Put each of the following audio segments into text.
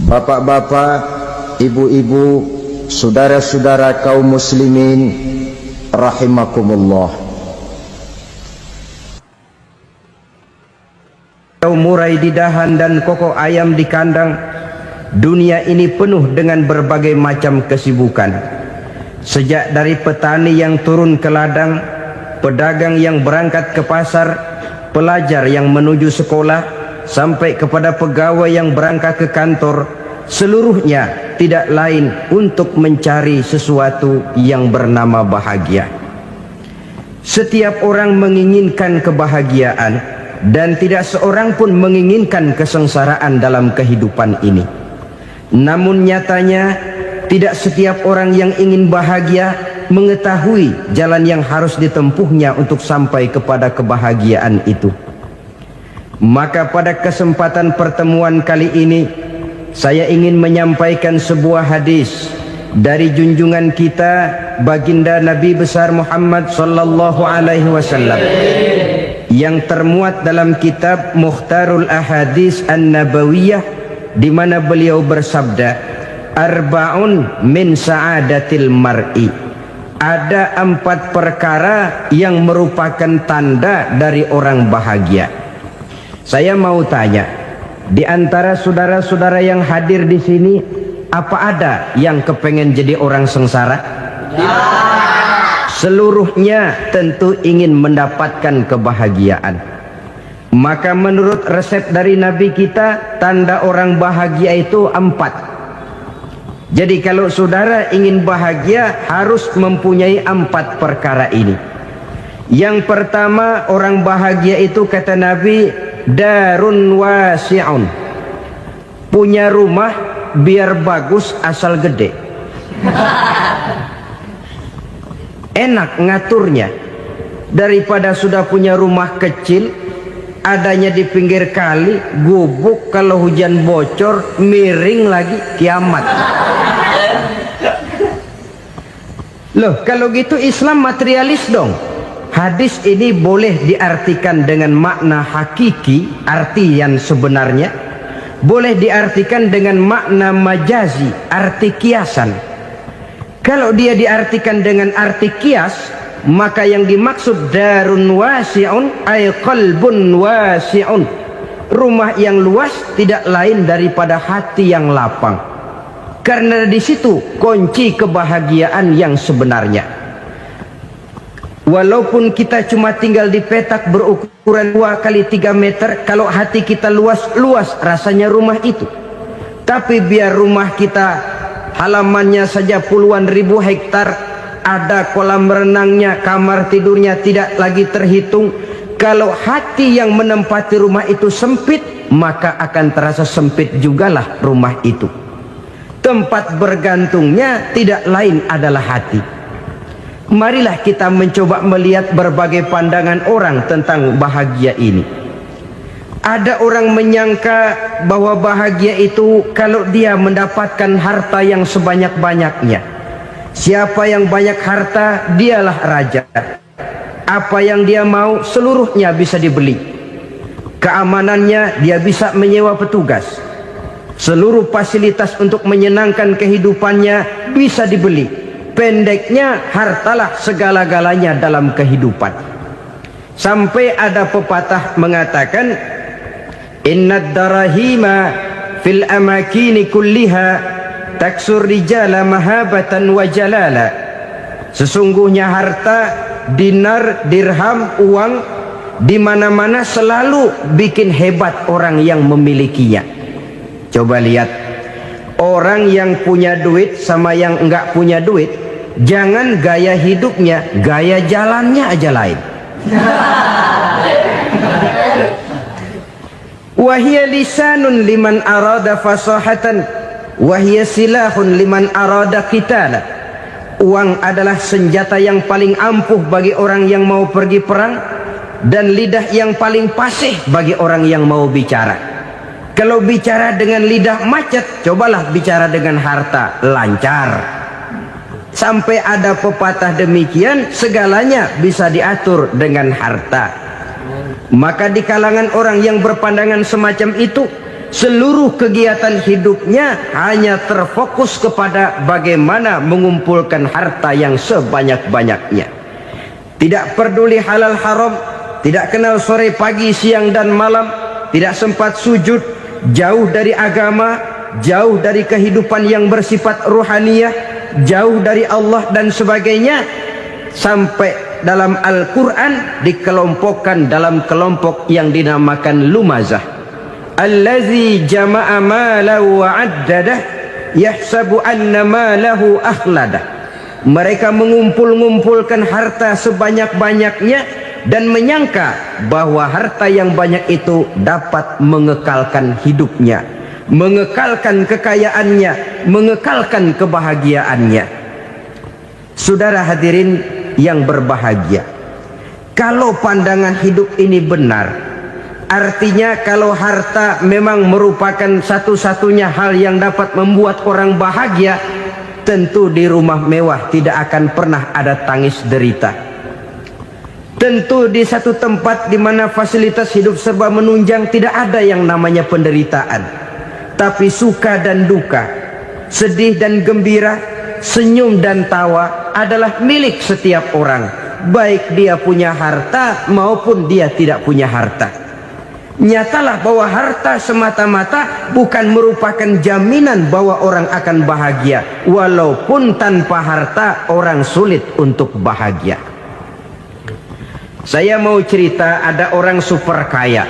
Bapak-bapak, ibu-ibu, saudara-saudara kaum muslimin rahimakumullah. Murai di dahan dan koko ayam di kandang, dunia ini penuh dengan berbagai macam kesibukan. Sejak dari petani yang turun ke ladang, pedagang yang berangkat ke pasar, pelajar yang menuju sekolah, sampai kepada pegawai yang berangkat ke kantor, seluruhnya tidak lain untuk mencari sesuatu yang bernama bahagia. Setiap orang menginginkan kebahagiaan, dan tidak seorang pun menginginkan kesengsaraan dalam kehidupan ini. Namun nyatanya tidak setiap orang yang ingin bahagia mengetahui jalan yang harus ditempuhnya untuk sampai kepada kebahagiaan itu. Maka pada kesempatan pertemuan kali ini, saya ingin menyampaikan sebuah hadis dari junjungan kita baginda Nabi besar Muhammad sallallahu alaihi wasallam yang termuat dalam kitab Mukhtarul Ahadits An-Nabawiyah, di mana beliau bersabda, arba'un min sa'adatil mar'i. Ada 4 perkara yang merupakan tanda dari orang bahagia. Saya mau tanya, di antara saudara-saudara yang hadir di sini, apa ada yang kepengen jadi orang sengsara? Ya. Seluruhnya tentu ingin mendapatkan kebahagiaan. Maka menurut resep dari Nabi kita, tanda orang bahagia itu 4. Jadi kalau saudara ingin bahagia, harus mempunyai 4 perkara ini. Yang pertama, orang bahagia itu kata Nabi, darun wasi'un, punya rumah biar bagus asal gede, enak ngaturnya, daripada sudah punya rumah kecil adanya di pinggir kali, gubuk, kalau hujan bocor miring lagi, kiamat. Loh, kalau gitu Islam materialis dong. Hadis ini boleh diartikan dengan makna hakiki, arti yang sebenarnya. Boleh diartikan dengan makna majazi, arti kiasan. Kalau dia diartikan dengan arti kias, maka yang dimaksud darun wasi'un ay qalbun wasi'un. Rumah yang luas tidak lain daripada hati yang lapang. Karena di situ kunci kebahagiaan yang sebenarnya. Walaupun kita cuma tinggal di petak berukuran 2 kali 3 meter, kalau hati kita luas rasanya rumah itu. Tapi biar rumah kita halamannya saja puluhan ribu hektar, ada kolam renangnya, kamar tidurnya tidak lagi terhitung. Kalau hati yang menempati rumah itu sempit, maka akan terasa sempit jugalah rumah itu. Tempat bergantungnya tidak lain adalah hati. Marilah kita mencoba melihat berbagai pandangan orang tentang bahagia ini. Ada orang menyangka bahwa bahagia itu kalau dia mendapatkan harta yang sebanyak-banyaknya. Siapa yang banyak harta, dialah raja. Apa yang dia mau, seluruhnya bisa dibeli. Keamanannya, dia bisa menyewa petugas. Seluruh fasilitas untuk menyenangkan kehidupannya bisa dibeli. Pendeknya, hartalah segala-galanya dalam kehidupan. Sampai ada pepatah mengatakan, innad darahima fil amakini kulliha taksur rijala mahabatan wa jalala. Sesungguhnya harta, dinar, dirham, uang, di mana-mana selalu bikin hebat orang yang memilikinya. Coba lihat, orang yang punya duit sama yang enggak punya duit, jangan gaya hidupnya, gaya jalannya aja lain. Wahia lisanun liman arada fasahatan, wahia silahun liman arada qitala. Uang adalah senjata yang paling ampuh bagi orang yang mau pergi perang, dan lidah yang paling fasih bagi orang yang mau bicara. Kalau bicara dengan lidah macet, cobalah bicara dengan harta, lancar. Sampai ada pepatah demikian, segalanya bisa diatur dengan harta. Maka di kalangan orang yang berpandangan semacam itu, seluruh kegiatan hidupnya hanya terfokus kepada bagaimana mengumpulkan harta yang sebanyak-banyaknya. Tidak peduli halal haram, tidak kenal sore pagi siang dan malam, tidak sempat sujud, jauh dari agama, jauh dari kehidupan yang bersifat ruhaniyah, jauh dari Allah dan sebagainya. Sampai dalam Al-Quran dikelompokkan dalam kelompok yang dinamakan lumazah. Allazi jama'a malahu wa 'addadah yahsabu anna malahu akhladah. Mereka mengumpulkan harta sebanyak-banyaknya dan menyangka bahwa harta yang banyak itu dapat mengekalkan hidupnya, mengekalkan kekayaannya, mengekalkan kebahagiaannya. Saudara hadirin yang berbahagia, kalau pandangan hidup ini benar, artinya kalau harta memang merupakan satu-satunya hal yang dapat membuat orang bahagia, tentu di rumah mewah tidak akan pernah ada tangis derita. Tentu di satu tempat di mana fasilitas hidup serba menunjang tidak ada yang namanya penderitaan. Tapi suka dan duka, sedih dan gembira, senyum dan tawa adalah milik setiap orang, baik dia punya harta maupun dia tidak punya harta. Nyatalah bahwa harta semata-mata bukan merupakan jaminan bahwa orang akan bahagia, walaupun tanpa harta orang sulit untuk bahagia. Saya mau cerita, ada orang super kaya,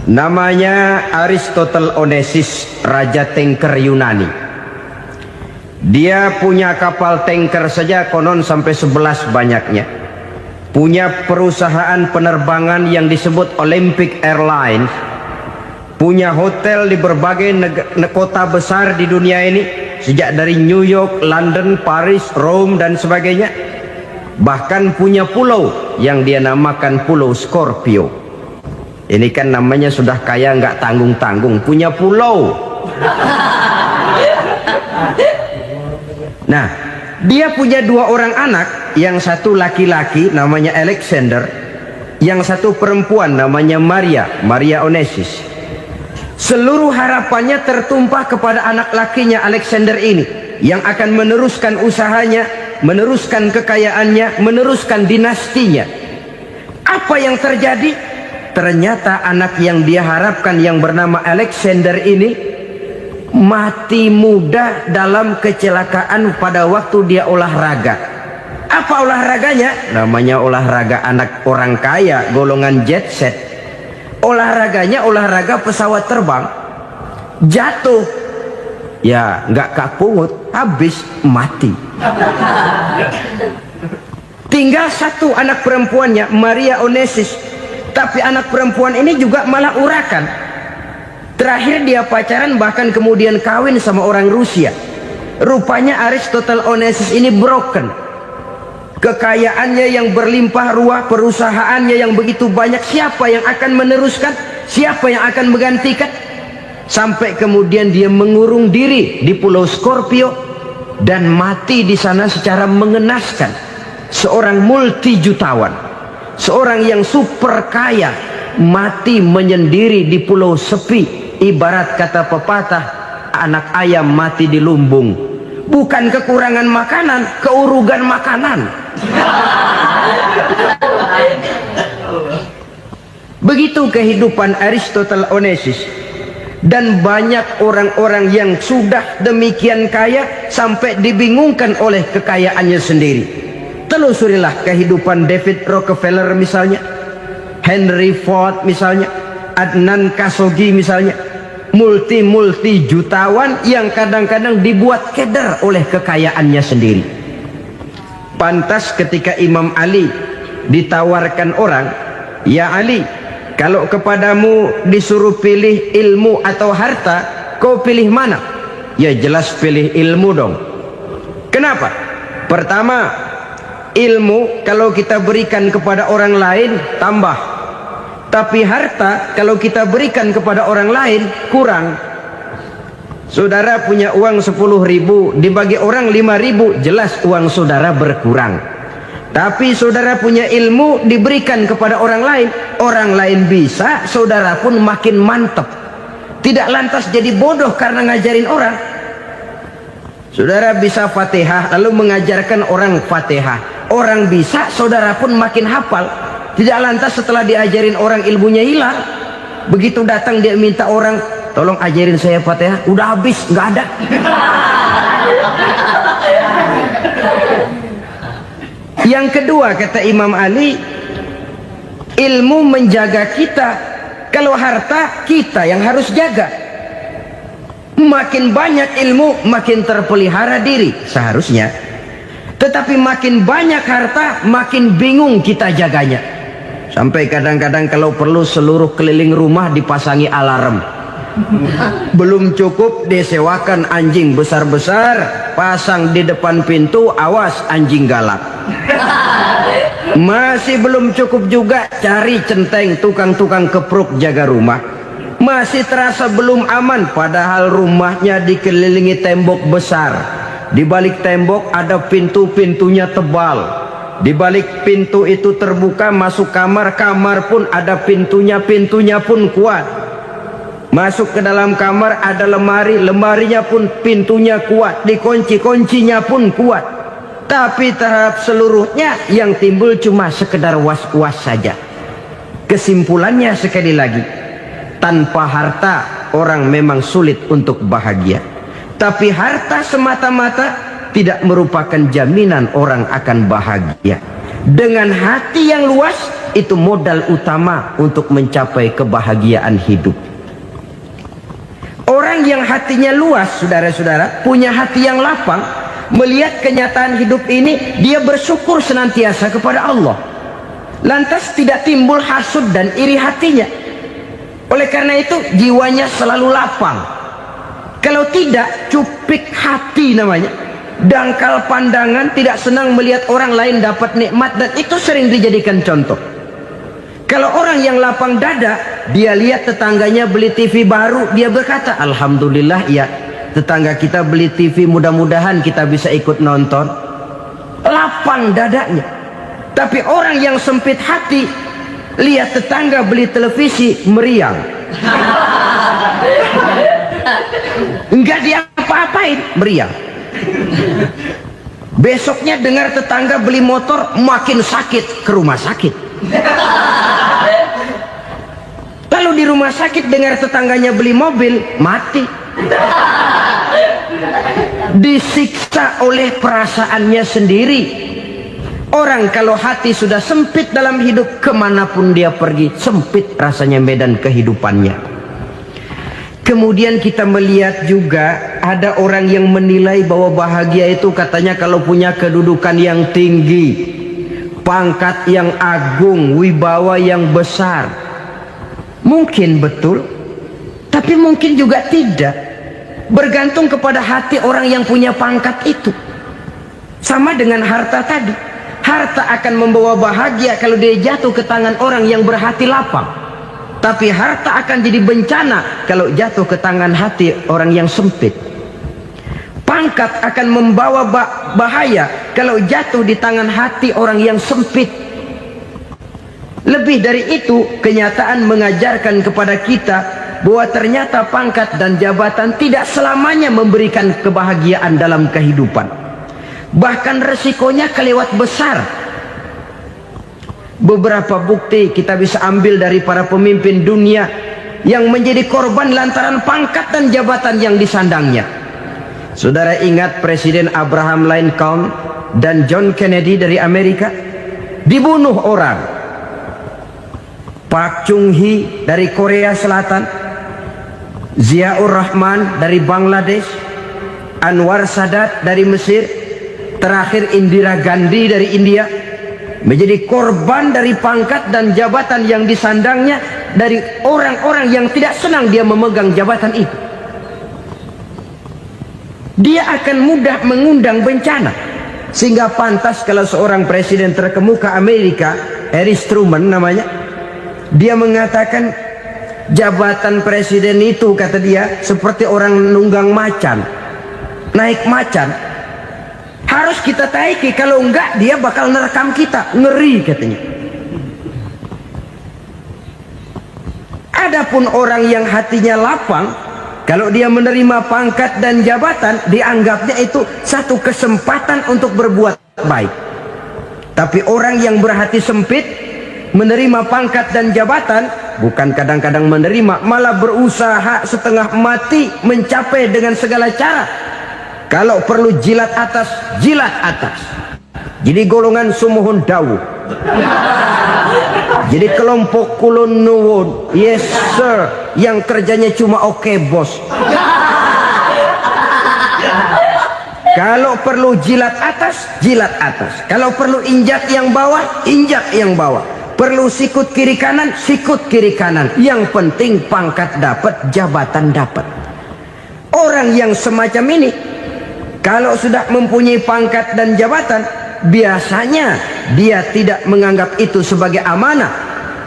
namanya Aristotle Onassis, raja tanker Yunani. Dia punya kapal tanker saja konon sampai 11 banyaknya. Punya perusahaan penerbangan yang disebut Olympic Airlines. Punya hotel di berbagai kota besar di dunia ini, sejak dari New York, London, Paris, Rome dan sebagainya. Bahkan punya pulau yang dia namakan Pulau Scorpio. Ini kan namanya sudah kaya nggak tanggung-tanggung, punya pulau. Nah, dia punya 2 orang anak, yang satu laki-laki namanya Alexander, yang satu perempuan namanya Maria Onassis. Seluruh harapannya tertumpah kepada anak lakinya Alexander ini, yang akan meneruskan usahanya, meneruskan kekayaannya, meneruskan dinastinya. Apa yang terjadi? Ternyata anak yang dia harapkan yang bernama Alexander ini mati muda dalam kecelakaan pada waktu dia olahraga. Apa olahraganya? Namanya olahraga anak orang kaya, golongan jet set. Olahraganya olahraga pesawat terbang. Jatuh, ya nggak kapungut, habis mati. Tinggal satu anak perempuannya, Maria Onassis. Tapi anak perempuan ini juga malah urakan. Terakhir dia pacaran, bahkan kemudian kawin sama orang Rusia. Rupanya Aristotle Onassis ini broken. Kekayaannya yang berlimpah ruah, perusahaannya yang begitu banyak, siapa yang akan meneruskan? Siapa yang akan menggantikan? Sampai kemudian dia mengurung diri di Pulau Scorpio dan mati di sana secara mengenaskan. Seorang multi jutawan, seorang yang super kaya, mati menyendiri di pulau sepi. Ibarat kata pepatah, anak ayam mati di lumbung. Bukan kekurangan makanan, keurugan makanan. Begitu kehidupan Aristotle Onassis. Dan banyak orang-orang yang sudah demikian kaya sampai dibingungkan oleh kekayaannya sendiri. Telusurilah kehidupan David Rockefeller misalnya, Henry Ford misalnya, Adnan Khashoggi misalnya. Multi jutawan yang kadang-kadang dibuat keder oleh kekayaannya sendiri. Pantas ketika Imam Ali ditawarkan orang, "Ya Ali, kalau kepadamu disuruh pilih ilmu atau harta, kau pilih mana?" Ya jelas pilih ilmu dong. Kenapa? Pertama, ilmu kalau kita berikan kepada orang lain tambah. Tapi harta kalau kita berikan kepada orang lain kurang. Saudara punya uang 10.000, dibagi orang 5.000, jelas uang saudara berkurang. Tapi saudara punya ilmu diberikan kepada orang lain bisa, saudara pun makin mantap. Tidak lantas jadi bodoh karena ngajarin orang. Saudara bisa Fatihah lalu mengajarkan orang Fatihah. Orang bisa, saudara pun makin hafal. Tidak lantas setelah diajarin orang ilmunya hilang. Begitu datang dia minta orang, tolong ajarin saya Fatihah, udah habis, nggak ada. Yang kedua kata Imam Ali, ilmu menjaga kita. Kalau harta kita yang harus jaga. Makin banyak ilmu makin terpelihara diri seharusnya. Tetapi makin banyak harta makin bingung kita jaganya. Sampai kadang-kadang kalau perlu seluruh keliling rumah dipasangi alarm. Belum cukup disewakan anjing besar-besar, pasang di depan pintu, awas anjing galak. Masih belum cukup juga, cari centeng tukang-tukang kepruk jaga rumah. Masih terasa belum aman, padahal rumahnya dikelilingi tembok besar. Di balik tembok ada pintu-pintunya tebal. Di balik pintu itu terbuka masuk kamar, kamar pun ada pintunya, pintunya pun kuat. Masuk ke dalam kamar ada lemari, lemarinya pun pintunya kuat, dikunci, kuncinya pun kuat. Tapi terhadap seluruhnya yang timbul cuma sekedar was-was saja. Kesimpulannya sekali lagi, tanpa harta orang memang sulit untuk bahagia. Tapi harta semata-mata tidak merupakan jaminan orang akan bahagia. Dengan hati yang luas, itu modal utama untuk mencapai kebahagiaan hidup. Orang yang hatinya luas, saudara-saudara, punya hati yang lapang, melihat kenyataan hidup ini, dia bersyukur senantiasa kepada Allah. Lantas tidak timbul hasud dan iri hatinya. Oleh karena itu jiwanya selalu lapang. Kalau tidak, cupik hati namanya, dangkal pandangan, tidak senang melihat orang lain dapat nikmat, dan itu sering dijadikan contoh. Kalau orang yang lapang dada, dia lihat tetangganya beli TV baru, dia berkata, alhamdulillah ya, tetangga kita beli TV, mudah-mudahan kita bisa ikut nonton. Lapang dadanya. Tapi orang yang sempit hati, lihat tetangga beli televisi, meriang. Enggak diapa-apain, meriang. Besoknya dengar tetangga beli motor, makin sakit, ke rumah sakit. Lalu di rumah sakit dengar tetangganya beli mobil, mati. Disiksa oleh perasaannya sendiri. Orang kalau hati sudah sempit dalam hidup, kemanapun dia pergi, sempit rasanya medan kehidupannya. Kemudian kita melihat juga ada orang yang menilai bahwa bahagia itu katanya kalau punya kedudukan yang tinggi, pangkat yang agung, wibawa yang besar. Mungkin betul, tapi mungkin juga tidak. Bergantung kepada hati orang yang punya pangkat itu. Sama dengan harta tadi. Harta akan membawa bahagia kalau dia jatuh ke tangan orang yang berhati lapang. Tapi harta akan jadi bencana kalau jatuh ke tangan hati orang yang sempit. Pangkat akan membawa bahaya kalau jatuh di tangan hati orang yang sempit. Lebih dari itu, kenyataan mengajarkan kepada kita bahwa ternyata pangkat dan jabatan tidak selamanya memberikan kebahagiaan dalam kehidupan. Bahkan resikonya kelewat besar. Beberapa bukti kita bisa ambil dari para pemimpin dunia yang menjadi korban lantaran pangkat dan jabatan yang disandangnya. Saudara ingat Presiden Abraham Lincoln dan John Kennedy dari Amerika? Dibunuh orang. Park Chung-hee dari Korea Selatan, Ziaur Rahman dari Bangladesh, Anwar Sadat dari Mesir, terakhir Indira Gandhi dari India, menjadi korban dari pangkat dan jabatan yang disandangnya dari orang-orang yang tidak senang dia memegang jabatan itu. Dia akan mudah mengundang bencana. Sehingga pantas kalau seorang presiden terkemuka Amerika, Harry Truman namanya, dia mengatakan jabatan presiden itu, kata dia, seperti orang nunggang macan, naik macan. Harus kita taiki, kalau enggak dia bakal nerekam kita, ngeri katanya. Adapun orang yang hatinya lapang, kalau dia menerima pangkat dan jabatan, dianggapnya itu satu kesempatan untuk berbuat baik. Tapi orang yang berhati sempit, menerima pangkat dan jabatan, bukan kadang-kadang menerima, malah berusaha setengah mati mencapai dengan segala cara. Kalau perlu jilat atas, jilat atas. Jadi golongan sumuhun dawu. Jadi kelompok kulon nuwun, yes sir, yang kerjanya cuma oke bos. Kalau perlu jilat atas, jilat atas. Kalau perlu injak yang bawah, injak yang bawah. Perlu sikut kiri kanan, sikut kiri kanan. Yang penting pangkat dapat, jabatan dapat. Orang yang semacam ini, kalau sudah mempunyai pangkat dan jabatan, biasanya dia tidak menganggap itu sebagai amanah,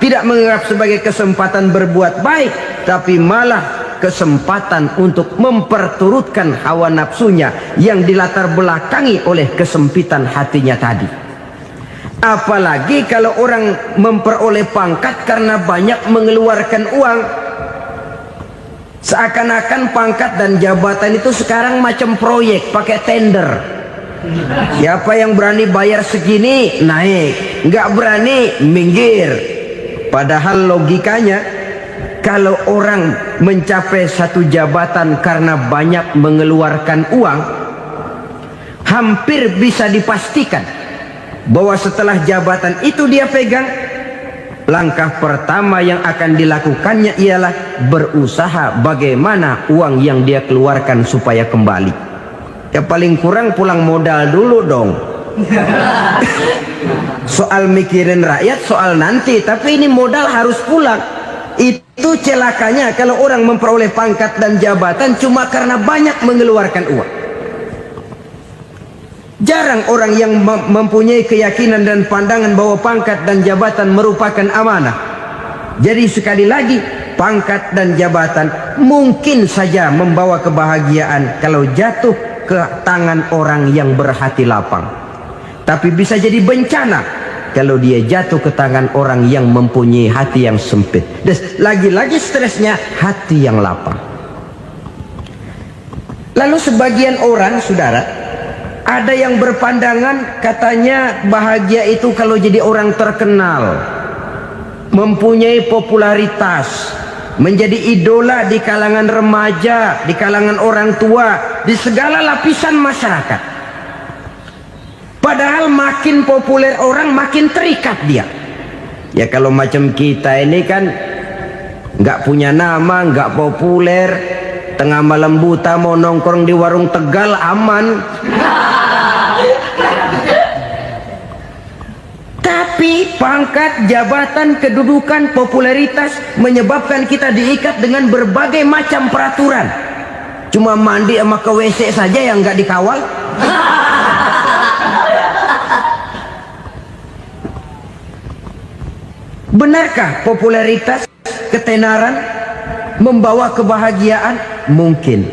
tidak menganggap sebagai kesempatan berbuat baik, tapi malah kesempatan untuk memperturutkan hawa nafsunya yang dilatar belakangi oleh kesempitan hatinya tadi. Apalagi kalau orang memperoleh pangkat karena banyak mengeluarkan uang. Seakan-akan pangkat dan jabatan itu sekarang macam proyek, pakai tender. Siapa yang berani bayar segini, naik. Nggak berani, minggir. Padahal logikanya, kalau orang mencapai satu jabatan karena banyak mengeluarkan uang, hampir bisa dipastikan bahwa setelah jabatan itu dia pegang, langkah pertama yang akan dilakukannya ialah berusaha bagaimana uang yang dia keluarkan supaya kembali. Ya paling kurang pulang modal dulu dong. Soal mikirin rakyat soal nanti, tapi ini modal harus pulang. Itu celakanya kalau orang memperoleh pangkat dan jabatan cuma karena banyak mengeluarkan uang. Jarang orang yang mempunyai keyakinan dan pandangan bahwa pangkat dan jabatan merupakan amanah. Jadi sekali lagi, pangkat dan jabatan mungkin saja membawa kebahagiaan kalau jatuh ke tangan orang yang berhati lapang. Tapi bisa jadi bencana kalau dia jatuh ke tangan orang yang mempunyai hati yang sempit. Dan lagi-lagi stresnya hati yang lapang. Lalu sebagian orang, saudara, ada yang berpandangan katanya bahagia itu kalau jadi orang terkenal, mempunyai popularitas, menjadi idola di kalangan remaja, di kalangan orang tua, di segala lapisan masyarakat. Padahal makin populer orang makin terikat dia. Ya kalau macam kita ini kan nggak punya nama, nggak populer, tengah malam buta mau nongkrong di warung Tegal aman. Tapi pangkat, jabatan, kedudukan, popularitas menyebabkan kita diikat dengan berbagai macam peraturan. Cuma mandi sama ke WC saja yang nggak dikawal. Benarkah popularitas, ketenaran membawa kebahagiaan? Mungkin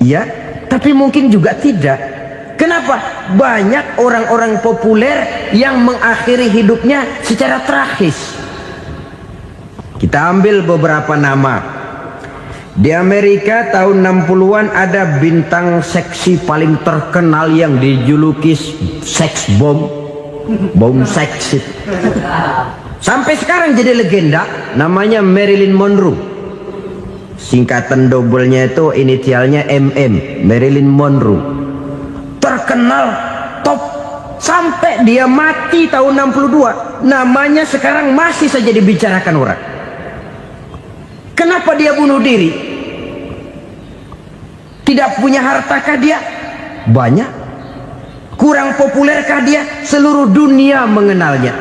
ya, tapi mungkin juga tidak. Kenapa? Banyak orang-orang populer yang mengakhiri hidupnya secara tragis. Kita ambil beberapa nama. Di Amerika tahun 60-an ada bintang seksi paling terkenal yang dijuluki seks bom, bom seks. Sampai sekarang jadi legenda, namanya Marilyn Monroe. Singkatan doublenya itu inisialnya MM, Marilyn Monroe. Terkenal, top, sampai dia mati tahun 62. Namanya sekarang masih saja dibicarakan orang. Kenapa dia bunuh diri? Tidak punya hartakah dia? Banyak. Kurang populerkah dia? Seluruh dunia mengenalnya.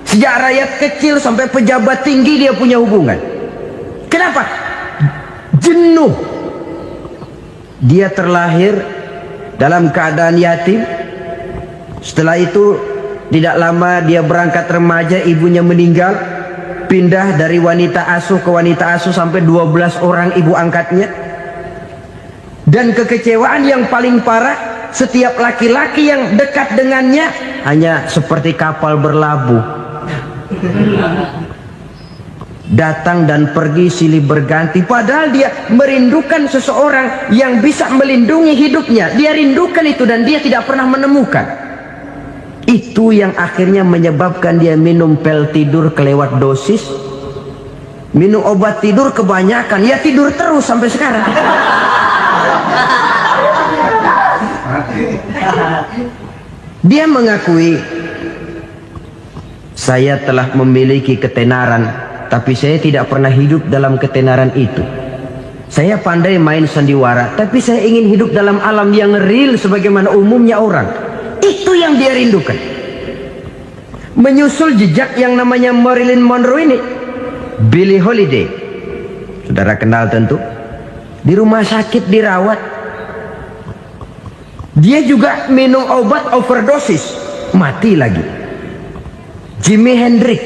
Sejak rakyat kecil sampai pejabat tinggi dia punya hubungan. Kenapa? Jenuh. Dia terlahir dalam keadaan yatim. Setelah itu tidak lama dia berangkat remaja, ibunya meninggal. Pindah dari wanita asuh ke wanita asuh sampai 12 orang ibu angkatnya. Dan kekecewaan yang paling parah, setiap laki-laki yang dekat dengannya hanya seperti kapal berlabuh, datang dan pergi silih berganti. Padahal dia merindukan seseorang yang bisa melindungi hidupnya. Dia rindukan itu dan dia tidak pernah menemukan. Itu yang akhirnya menyebabkan dia minum pil tidur kelewat dosis, minum obat tidur kebanyakan, ya tidur terus sampai sekarang. Dia mengakui, saya telah memiliki ketenaran, tapi saya tidak pernah hidup dalam ketenaran itu. Saya pandai main sandiwara, tapi saya ingin hidup dalam alam yang real sebagaimana umumnya orang. Itu yang dia rindukan. Menyusul jejak yang namanya Marilyn Monroe ini, Billie Holiday, saudara kenal tentu, di rumah sakit dirawat. Dia juga minum obat overdosis, mati lagi. Jimi Hendrix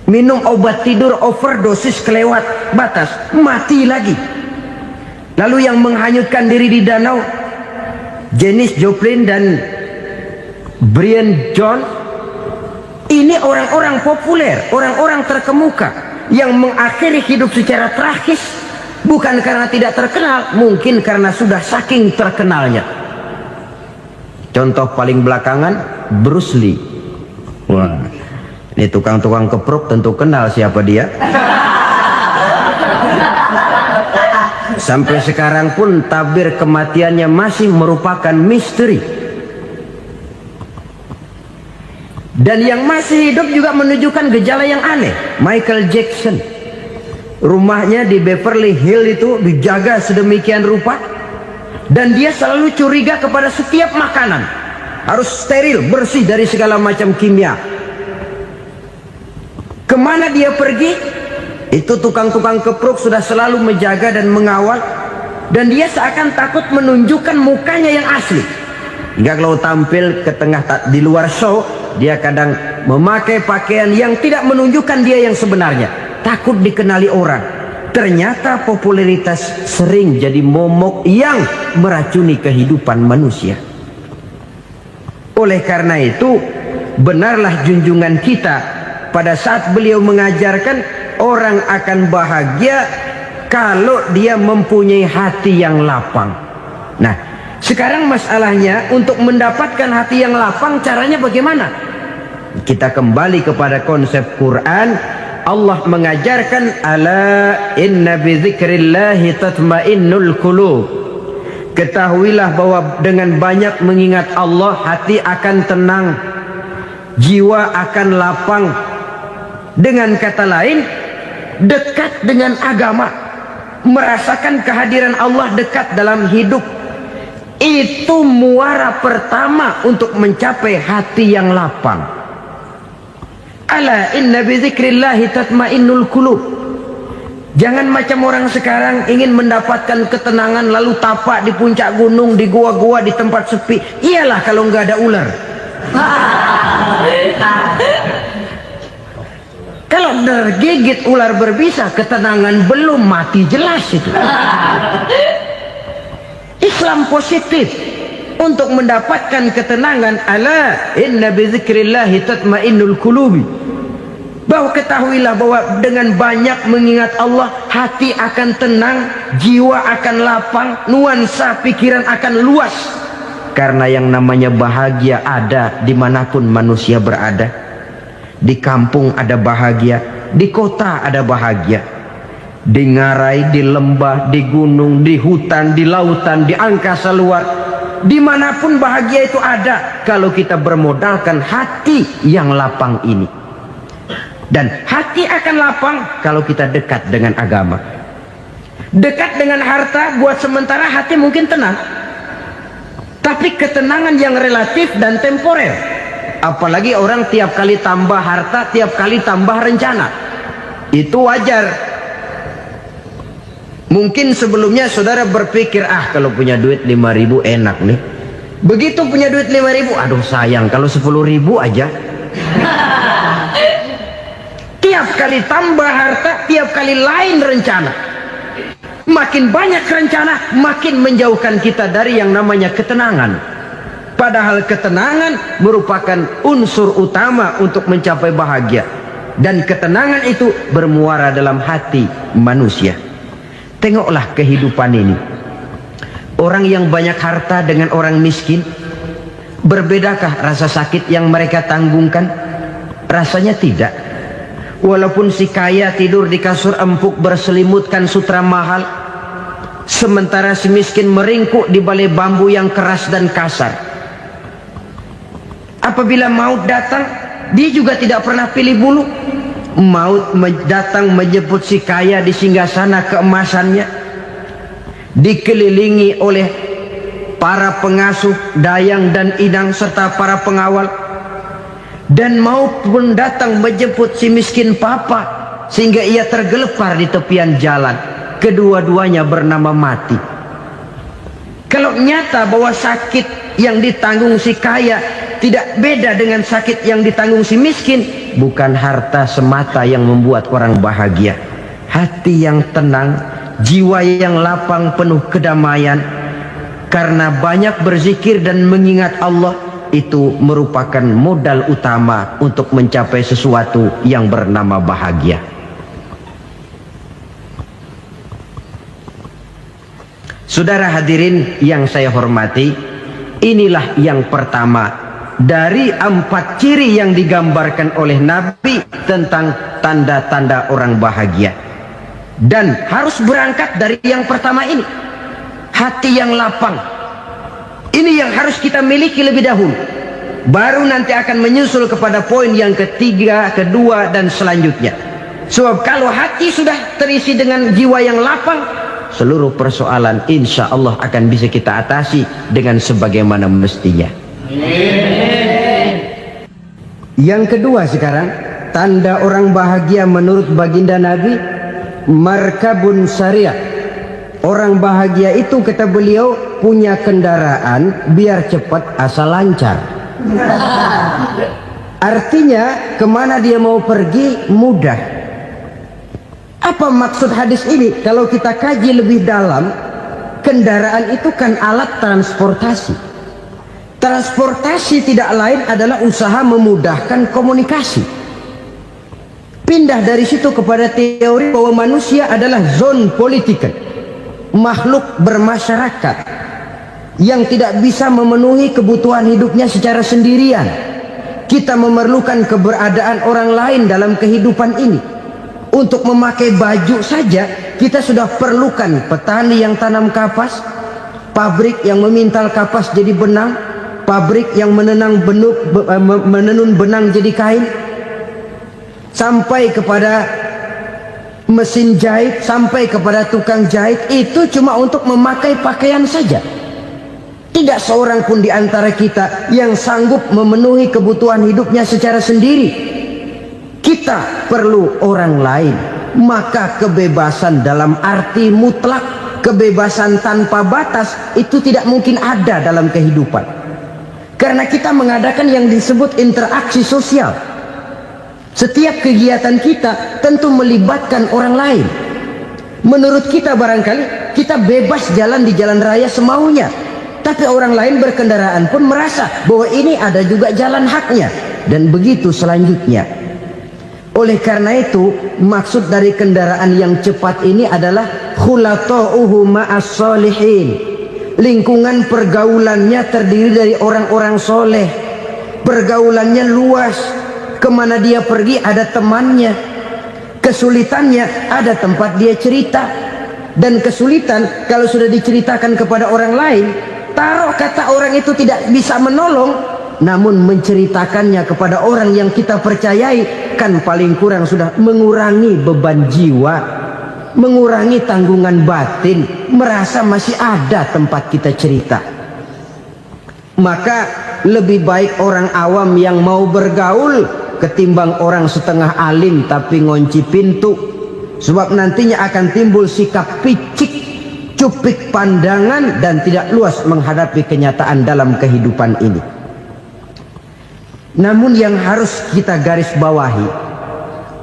minum obat tidur overdosis kelewat batas, mati lagi. Lalu yang menghanyutkan diri di danau, Janis Joplin dan Brian Jones. Ini orang-orang populer, orang-orang terkemuka yang mengakhiri hidup secara tragis, bukan karena tidak terkenal, mungkin karena sudah saking terkenalnya. Contoh paling belakangan, Bruce Lee. Wah, ini tukang-tukang keprok tentu kenal siapa dia. Sampai sekarang pun tabir kematiannya masih merupakan misteri. Dan yang masih hidup juga menunjukkan gejala yang aneh. Michael Jackson, rumahnya di Beverly Hills itu dijaga sedemikian rupa, dan dia selalu curiga kepada setiap makanan harus steril, bersih dari segala macam kimia. Kemana dia pergi, itu tukang-tukang keprok sudah selalu menjaga dan mengawal, dan dia seakan takut menunjukkan mukanya yang asli. Hingga kalau tampil ke tengah di luar show, dia kadang memakai pakaian yang tidak menunjukkan dia yang sebenarnya, takut dikenali orang. Ternyata popularitas sering jadi momok yang meracuni kehidupan manusia. Oleh karena itu, benarlah junjungan kita pada saat beliau mengajarkan orang akan bahagia kalau dia mempunyai hati yang lapang. Nah, sekarang masalahnya untuk mendapatkan hati yang lapang, caranya bagaimana? Kita kembali kepada konsep Quran. Allah mengajarkan, ala inna bi dzikrillahi tatmainnul qulub. Ketahuilah bahwa dengan banyak mengingat Allah, hati akan tenang, jiwa akan lapang. Dengan kata lain, dekat dengan agama, merasakan kehadiran Allah dekat dalam hidup, itu muara pertama untuk mencapai hati yang lapang. Ala inna bi dzikrillahi tatmainnul qulub. Jangan macam orang sekarang ingin mendapatkan ketenangan lalu tapak di puncak gunung, di gua-gua, di tempat sepi. Iyalah kalau nggak ada ular. Kalau tergigit ular berbisa, ketenangan belum, mati jelas itu. Islam positif untuk mendapatkan ketenangan. Ala inna bi dzikrillahi tatmainnul qulubi. Bahwa ketahuilah bahwa dengan banyak mengingat Allah, hati akan tenang, jiwa akan lapang, nuansa pikiran akan luas. Karena yang namanya bahagia ada dimanapun manusia berada. Di kampung ada bahagia, di kota ada bahagia, di ngarai, di lembah, di gunung, di hutan, di lautan, di angkasa luar, dimanapun bahagia itu ada kalau kita bermodalkan hati yang lapang ini. Dan hati akan lapang kalau kita dekat dengan agama. Dekat dengan harta buat sementara hati mungkin tenang, tapi ketenangan yang relatif dan temporer. Apalagi orang tiap kali tambah harta, tiap kali tambah rencana, itu wajar. Mungkin sebelumnya saudara berpikir, kalau punya duit 5.000 enak nih. Begitu punya duit 5.000, aduh sayang kalau 10.000 aja. Tiap kali tambah harta, tiap kali lain rencana. Makin banyak rencana, makin menjauhkan kita dari yang namanya ketenangan. Padahal ketenangan merupakan unsur utama untuk mencapai bahagia. Dan ketenangan itu bermuara dalam hati manusia. Tengoklah kehidupan ini. Orang yang banyak harta dengan orang miskin, berbedakah rasa sakit yang mereka tanggungkan? Rasanya tidak. Walaupun si kaya tidur di kasur empuk berselimutkan sutra mahal, sementara si miskin meringkuk di balai bambu yang keras dan kasar. Apabila maut datang, dia juga tidak pernah pilih bulu. Maut datang menjemput si kaya di singgasana keemasannya, dikelilingi oleh para pengasuh, dayang dan inang serta para pengawal. Dan maut pun datang menjemput si miskin papa, sehingga ia tergelepar di tepian jalan. Kedua-duanya bernama mati. Kalau nyata bahwa sakit yang ditanggung si kaya tidak beda dengan sakit yang ditanggung si miskin, bukan harta semata yang membuat orang bahagia. Hati yang tenang, jiwa yang lapang penuh kedamaian, karena banyak berzikir dan mengingat Allah, itu merupakan modal utama untuk mencapai sesuatu yang bernama bahagia. Saudara hadirin yang saya hormati, inilah yang pertama dari 4 ciri yang digambarkan oleh Nabi tentang tanda-tanda orang bahagia. Dan harus berangkat dari yang pertama ini, hati yang lapang. Ini yang harus kita miliki lebih dahulu. Baru nanti akan menyusul kepada poin yang ketiga, kedua, dan selanjutnya. Sebab kalau hati sudah terisi dengan jiwa yang lapang, seluruh persoalan insya Allah akan bisa kita atasi dengan sebagaimana mestinya. Yang kedua sekarang, tanda orang bahagia menurut baginda Nabi, markabun syariah. Orang bahagia itu, kata beliau, punya kendaraan biar cepat asal lancar. Artinya kemana dia mau pergi mudah. Apa maksud hadis ini? Kalau kita kaji lebih dalam, kendaraan itu kan alat transportasi. Transportasi tidak lain adalah usaha memudahkan komunikasi. Pindah dari situ kepada teori bahwa manusia adalah zon political, makhluk bermasyarakat yang tidak bisa memenuhi kebutuhan hidupnya secara sendirian. Kita memerlukan keberadaan orang lain dalam kehidupan ini. Untuk memakai baju saja kita sudah perlukan petani yang tanam kapas, pabrik yang memintal kapas jadi benang, pabrik yang menenun benang jadi kain, sampai kepada mesin jahit, sampai kepada tukang jahit. Itu cuma untuk memakai pakaian saja. Tidak seorang pun di antara kita yang sanggup memenuhi kebutuhan hidupnya secara sendiri. Kita perlu orang lain. Maka kebebasan dalam arti mutlak, kebebasan tanpa batas, itu tidak mungkin ada dalam kehidupan. Karena kita mengadakan yang disebut interaksi sosial. Setiap kegiatan kita tentu melibatkan orang lain. Menurut kita barangkali kita bebas jalan di jalan raya semaunya, tapi orang lain berkendaraan pun merasa bahwa ini ada juga jalan haknya, dan begitu selanjutnya. Oleh karena itu, maksud dari kendaraan yang cepat ini adalah khulata'uhu ma'as solihin. Lingkungan pergaulannya terdiri dari orang-orang soleh. Pergaulannya luas. Kemana dia pergi ada temannya. Kesulitannya ada tempat dia cerita. Dan kesulitan kalau sudah diceritakan kepada orang lain, taruh kata orang itu tidak bisa menolong, namun menceritakannya kepada orang yang kita percayai, kan paling kurang sudah mengurangi beban jiwa, mengurangi tanggungan batin, merasa masih ada tempat kita cerita. Maka lebih baik orang awam yang mau bergaul ketimbang orang setengah alim tapi ngunci pintu. Sebab nantinya akan timbul sikap picik, cupik pandangan, dan tidak luas menghadapi kenyataan dalam kehidupan ini. Namun yang harus kita garis bawahi,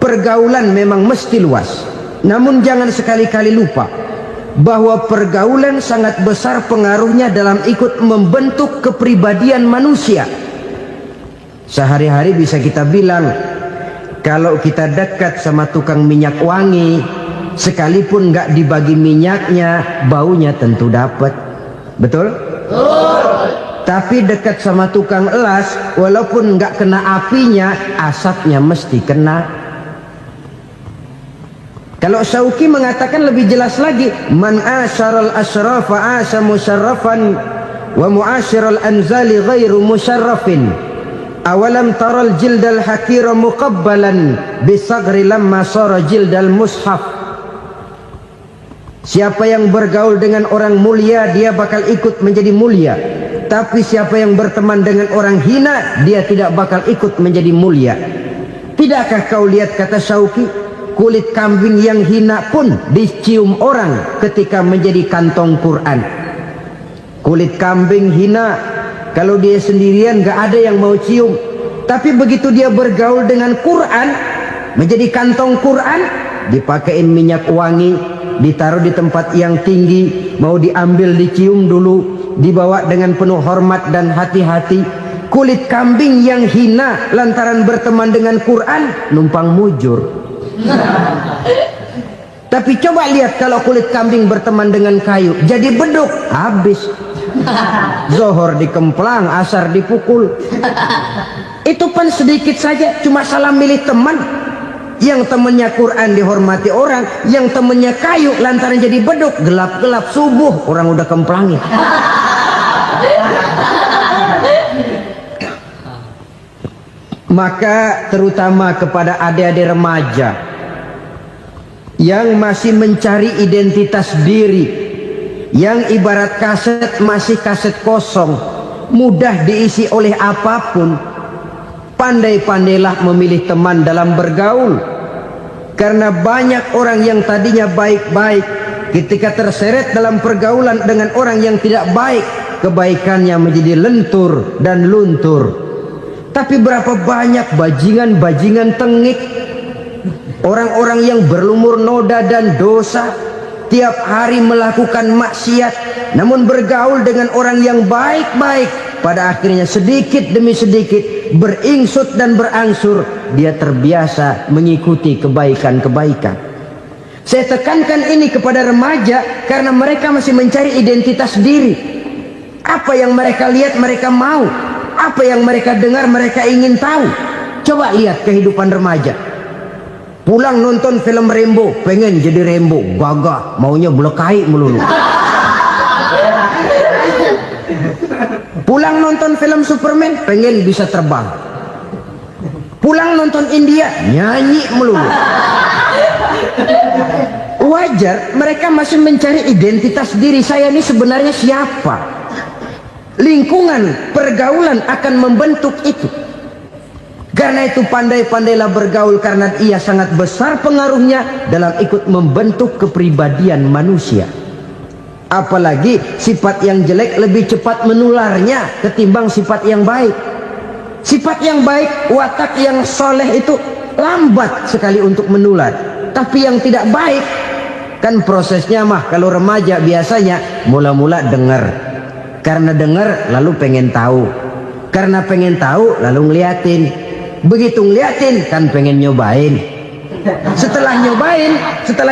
pergaulan memang mesti luas. Namun jangan sekali-kali lupa bahwa pergaulan sangat besar pengaruhnya dalam ikut membentuk kepribadian manusia. Sehari-hari bisa kita bilang, kalau kita dekat sama tukang minyak wangi, sekalipun nggak dibagi minyaknya, baunya tentu dapat. Betul? Tapi dekat sama tukang elas, walaupun nggak kena apinya, asapnya mesti kena. Kalau Syauqi mengatakan lebih jelas lagi, man asyaral asrafa asa musyarrafan wa muasyiral anzali ghairu musyarrafin. Awalam taral jildal hakira muqabbalan bisagri lamma sara jildal mushaf. Siapa yang bergaul dengan orang mulia, dia bakal ikut menjadi mulia. Tapi siapa yang berteman dengan orang hina, dia tidak bakal ikut menjadi mulia. Tidakkah kau lihat, kata Syauqi, kulit kambing yang hina pun dicium orang ketika menjadi kantong Quran. Kulit kambing hina, kalau dia sendirian gak ada yang mau cium. Tapi begitu dia bergaul dengan Quran, menjadi kantong Quran, dipakein minyak wangi, ditaruh di tempat yang tinggi, mau diambil dicium dulu, dibawa dengan penuh hormat dan hati-hati. Kulit kambing yang hina lantaran berteman dengan Quran, numpang mujur. Tapi coba lihat kalau kulit kambing berteman dengan kayu, jadi beduk, habis. Zohor dikemplang, asar dipukul. Itu pun sedikit saja, cuma salah milih teman. Yang temannya Quran dihormati orang, yang temannya kayu lantaran jadi beduk, gelap-gelap subuh orang udah kemplangin. Maka terutama kepada adik-adik remaja yang masih mencari identitas diri, yang ibarat kaset masih kaset kosong, mudah diisi oleh apapun, pandai-pandailah memilih teman dalam bergaul. Karena banyak orang yang tadinya baik-baik, ketika terseret dalam pergaulan dengan orang yang tidak baik, kebaikannya menjadi lentur dan luntur. Tapi berapa banyak bajingan-bajingan tengik, orang-orang yang berlumur noda dan dosa, tiap hari melakukan maksiat, namun bergaul dengan orang yang baik-baik, pada akhirnya sedikit demi sedikit beringsut dan berangsur dia terbiasa mengikuti kebaikan-kebaikan. Saya tekankan ini kepada remaja karena mereka masih mencari identitas diri. Apa yang mereka lihat mereka mau, apa yang mereka dengar mereka ingin tahu. Coba lihat kehidupan remaja. Pulang nonton film Rambo, pengen jadi Rambo, gagah, maunya belekai melulu. Pulang nonton film Superman, pengen bisa terbang. Pulang nonton India, nyanyi melulu. Wajar, mereka masih mencari identitas diri. Saya ini sebenarnya siapa? Lingkungan, pergaulan akan membentuk itu. Karena itu pandai-pandailah bergaul, karena ia sangat besar pengaruhnya dalam ikut membentuk kepribadian manusia. Apalagi sifat yang jelek lebih cepat menularnya ketimbang sifat yang baik. Sifat yang baik, watak yang soleh itu lambat sekali untuk menular. Tapi yang tidak baik, kan prosesnya mah kalau remaja biasanya mula-mula dengar. Karena dengar lalu pengen tahu. Karena pengen tahu lalu ngeliatin. Begitu ngeliatin kan pengen nyobain. Setelah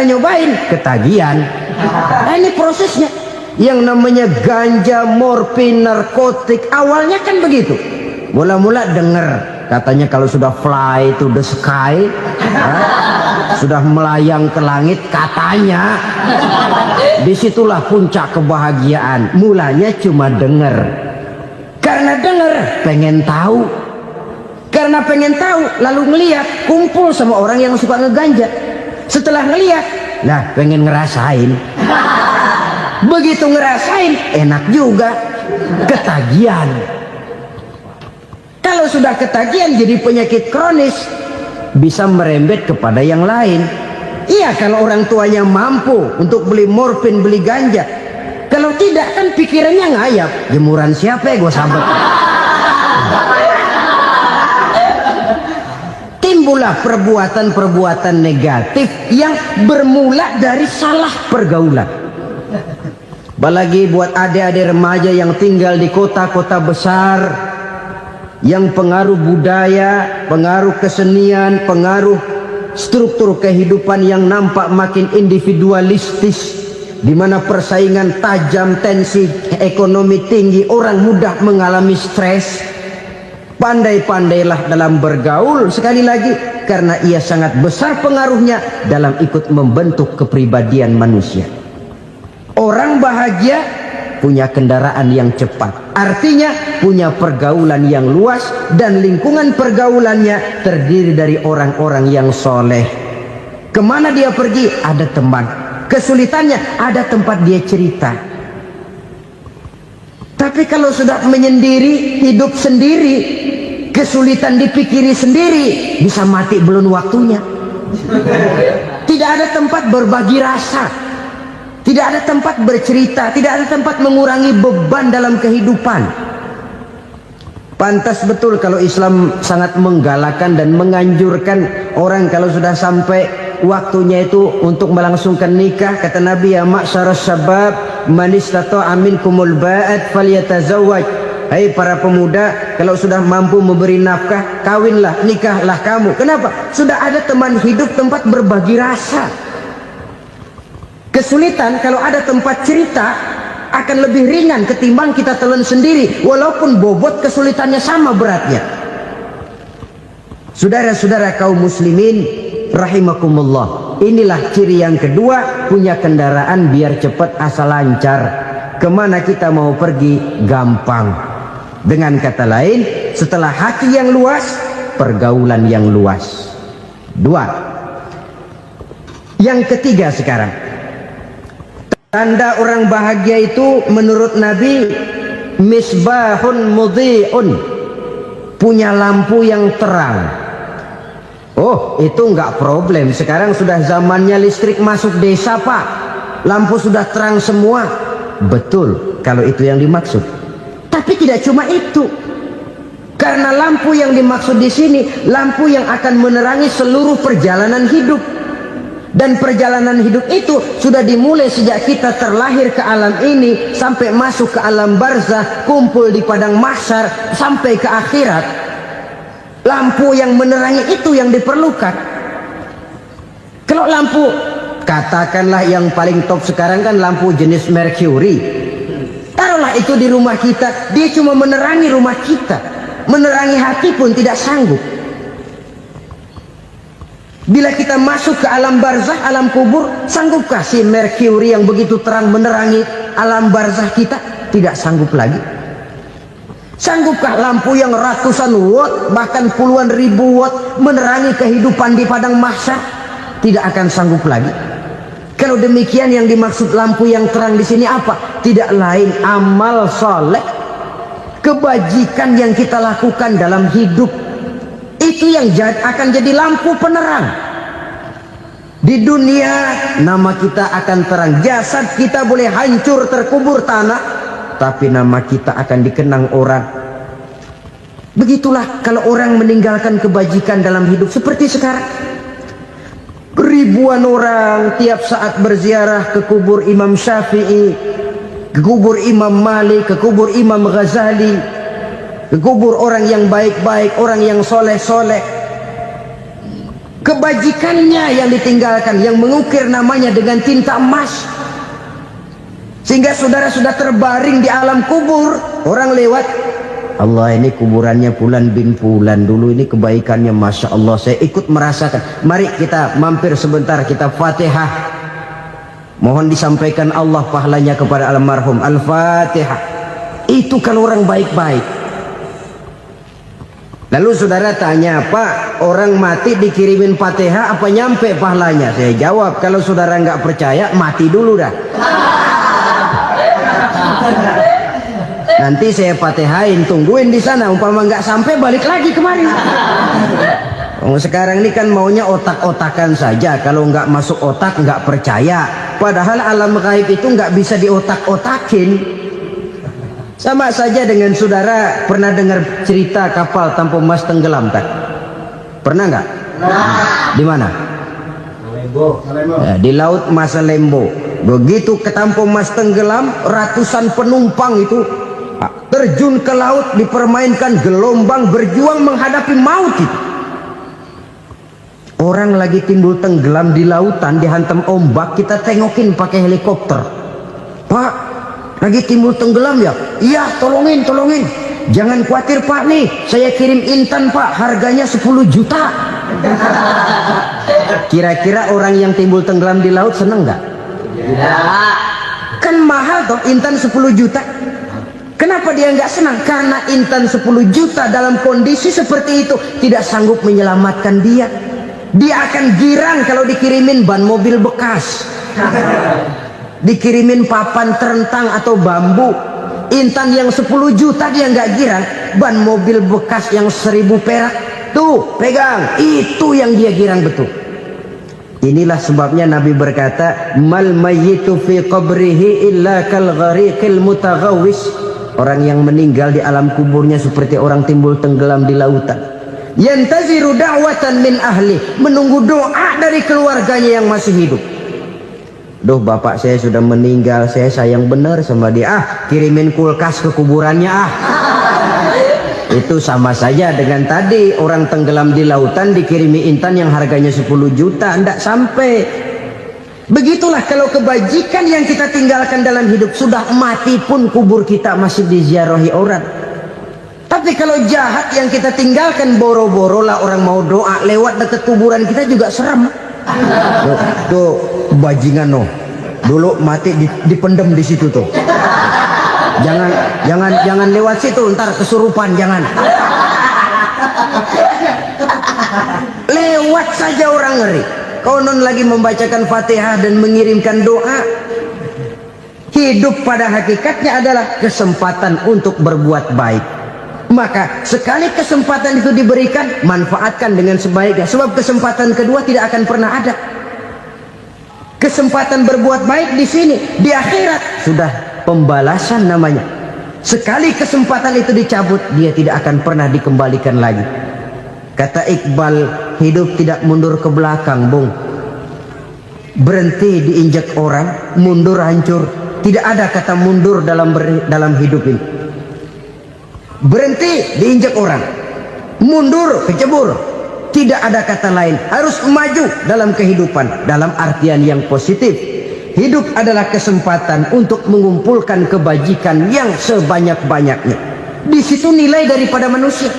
nyobain ketagihan. Nah, ini prosesnya. Yang namanya ganja, morfin, narkotik, awalnya kan begitu. Mula-mula dengar, katanya kalau sudah fly to the sky, sudah melayang ke langit, katanya disitulah puncak kebahagiaan. Mulanya cuma dengar. Karena dengar pengen tahu. Karena pengen tahu lalu ngeliat, kumpul sama orang yang suka ngeganja. Setelah ngeliat, nah pengen ngerasain. Begitu ngerasain enak juga, ketagihan. Kalau sudah ketagihan jadi penyakit kronis, bisa merembet kepada yang lain. Iya, kalau orang tuanya mampu untuk beli morfin, beli ganja. Kalau tidak kan pikirannya ngayap, jemuran siapa ya gue sabet. Timbullah perbuatan-perbuatan negatif yang bermula dari salah pergaulan. Apalagi buat adik-adik remaja yang tinggal di kota-kota besar, yang pengaruh budaya, pengaruh kesenian, pengaruh struktur kehidupan yang nampak makin individualistis, di mana persaingan tajam, tensi ekonomi tinggi, orang mudah mengalami stres. Pandai-pandailah dalam bergaul, sekali lagi, karena ia sangat besar pengaruhnya dalam ikut membentuk kepribadian manusia. Orang bahagia punya kendaraan yang cepat, artinya punya pergaulan yang luas, dan lingkungan pergaulannya terdiri dari orang-orang yang soleh. Kemana dia pergi ada teman, kesulitannya ada tempat dia cerita. Tapi kalau sudah menyendiri, hidup sendiri, kesulitan dipikiri sendiri, bisa mati belum waktunya. Tidak ada tempat berbagi rasa, tidak ada tempat bercerita, tidak ada tempat mengurangi beban dalam kehidupan. Pantas betul kalau Islam sangat menggalakkan dan menganjurkan orang kalau sudah sampai waktunya itu untuk melangsungkan nikah. Kata Nabi, ya ma'syaras syabab man istata'a minkumul ba'at falyatazawwaj. Hai para pemuda, kalau sudah mampu memberi nafkah, kawinlah, nikahlah kamu. Kenapa? Sudah ada teman hidup, tempat berbagi rasa. Kesulitan kalau ada tempat cerita akan lebih ringan ketimbang kita telan sendiri, walaupun bobot kesulitannya sama beratnya. Saudara-saudara kaum muslimin rahimakumullah, inilah ciri yang kedua, punya kendaraan biar cepat asal lancar. Kemana kita mau pergi gampang. Dengan kata lain, setelah hati yang luas, pergaulan yang luas. Dua. Yang ketiga sekarang, tanda orang bahagia itu menurut Nabi, misbahun mudhi'un, punya lampu yang terang. Oh, itu enggak problem. Sekarang sudah zamannya listrik masuk desa, Pak. Lampu sudah terang semua. Betul, kalau itu yang dimaksud. Tapi tidak cuma itu. Karena lampu yang dimaksud di sini, lampu yang akan menerangi seluruh perjalanan hidup. Dan perjalanan hidup itu sudah dimulai sejak kita terlahir ke alam ini, sampai masuk ke alam barzah, kumpul di padang mahsyar, sampai ke akhirat. Lampu yang menerangi itu yang diperlukan. Kalau lampu, katakanlah yang paling top sekarang kan lampu jenis Mercury. Taruhlah itu di rumah kita, dia cuma menerangi rumah kita, menerangi hati pun tidak sanggup. Bila kita masuk ke alam barzah, alam kubur, sanggupkah si Mercury yang begitu terang menerangi alam barzah kita? Tidak sanggup lagi. Sanggupkah lampu yang ratusan watt, bahkan puluhan ribu watt menerangi kehidupan di padang mahsyar? Tidak akan sanggup lagi. Kalau demikian, yang dimaksud lampu yang terang di sini apa? Tidak lain amal soleh, kebajikan yang kita lakukan dalam hidup. Itu yang akan jadi lampu penerang. Di dunia nama kita akan terang, jasad kita boleh hancur terkubur tanah, tapi nama kita akan dikenang orang. Begitulah kalau orang meninggalkan kebajikan dalam hidup seperti sekarang. Ribuan orang tiap saat berziarah ke kubur Imam Syafi'i, ke kubur Imam Malik, ke kubur Imam Ghazali, ke kubur orang yang baik-baik, orang yang soleh-soleh. Kebajikannya yang ditinggalkan, yang mengukir namanya dengan tinta emas, sehingga saudara sudah terbaring di alam kubur. Orang lewat, Allah, ini kuburannya Fulan bin Fulan, dulu ini kebaikannya Masya Allah, saya ikut merasakan. Mari kita mampir sebentar, kita Fatihah, mohon disampaikan Allah pahalanya kepada almarhum. Al-Fatihah. Itu kalau orang baik-baik. Lalu saudara tanya, Pak, orang mati dikirimin Fatihah apa nyampe pahalanya? Saya jawab, kalau saudara nggak percaya, mati dulu dah. Nanti saya Fatihain, tungguin di sana. Umpama nggak sampai, balik lagi kemari. Sekarang ini kan maunya otak-otakan saja. Kalau nggak masuk otak, nggak percaya. Padahal alam gaib itu nggak bisa diotak-otakin. Sama saja dengan saudara pernah dengar cerita kapal tanpa emas tenggelam, tak? Pernah nggak? Di mana? Ya, di laut Masa Lembo. Begitu ketampung Mas tenggelam, ratusan penumpang itu terjun ke laut, dipermainkan gelombang, berjuang menghadapi maut itu. Orang lagi timbul tenggelam di lautan, dihantam ombak, kita tengokin pakai helikopter. Pak, lagi timbul tenggelam ya? Iya, tolongin. Jangan khawatir Pak, nih saya kirim intan Pak, harganya 10 juta. Kira-kira orang yang timbul tenggelam di laut seneng nggak? Tidak. Kan mahal toh intan 10 juta. Kenapa dia nggak senang? Karena intan 10 juta dalam kondisi seperti itu tidak sanggup menyelamatkan dia. Dia akan girang kalau dikirimin ban mobil bekas, dikirimin papan terentang atau bambu. Intan yang 10 juta dia nggak girang, ban mobil bekas yang 1000 perak tuh pegang, itu yang dia girang betul. Inilah sebabnya Nabi berkata, mal mayyitu fi qabrihi illa kal ghariqil mutaghawwis. Orang yang meninggal di alam kuburnya seperti orang timbul tenggelam di lautan. Yantaziru da'watan min ahli, menunggu doa dari keluarganya yang masih hidup. Duh, bapak saya sudah meninggal, saya sayang benar sama dia. Kirimin kulkas ke kuburannya Itu sama saja dengan tadi orang tenggelam di lautan dikirimi intan yang harganya 10 juta, ndak sampai. Begitulah kalau kebajikan yang kita tinggalkan dalam hidup, sudah mati pun kubur kita masih diziarahi orang. Tapi kalau jahat yang kita tinggalkan, boro-boro lah orang mau doa lewat dekat kuburan kita juga serem. Tuh bajingan no, dulu mati dipendem di situ tuh. Jangan lewat situ, ntar kesurupan, jangan. Lewat saja orang ngeri. Konon lagi membacakan Fatihah dan mengirimkan doa. Hidup pada hakikatnya adalah kesempatan untuk berbuat baik. Maka sekali kesempatan itu diberikan, manfaatkan dengan sebaiknya. Sebab kesempatan kedua tidak akan pernah ada. Kesempatan berbuat baik di sini, di akhirat sudah pembalasan namanya. Sekali kesempatan itu dicabut, dia tidak akan pernah dikembalikan lagi. Kata Iqbal, hidup tidak mundur ke belakang, Bung. Berhenti diinjak orang, mundur hancur. Tidak ada kata mundur dalam hidup ini. Berhenti diinjak orang, mundur kecebur. Tidak ada kata lain, harus maju dalam kehidupan dalam artian yang positif. Hidup adalah kesempatan untuk mengumpulkan kebajikan yang sebanyak-banyaknya. Di situ nilai daripada manusia.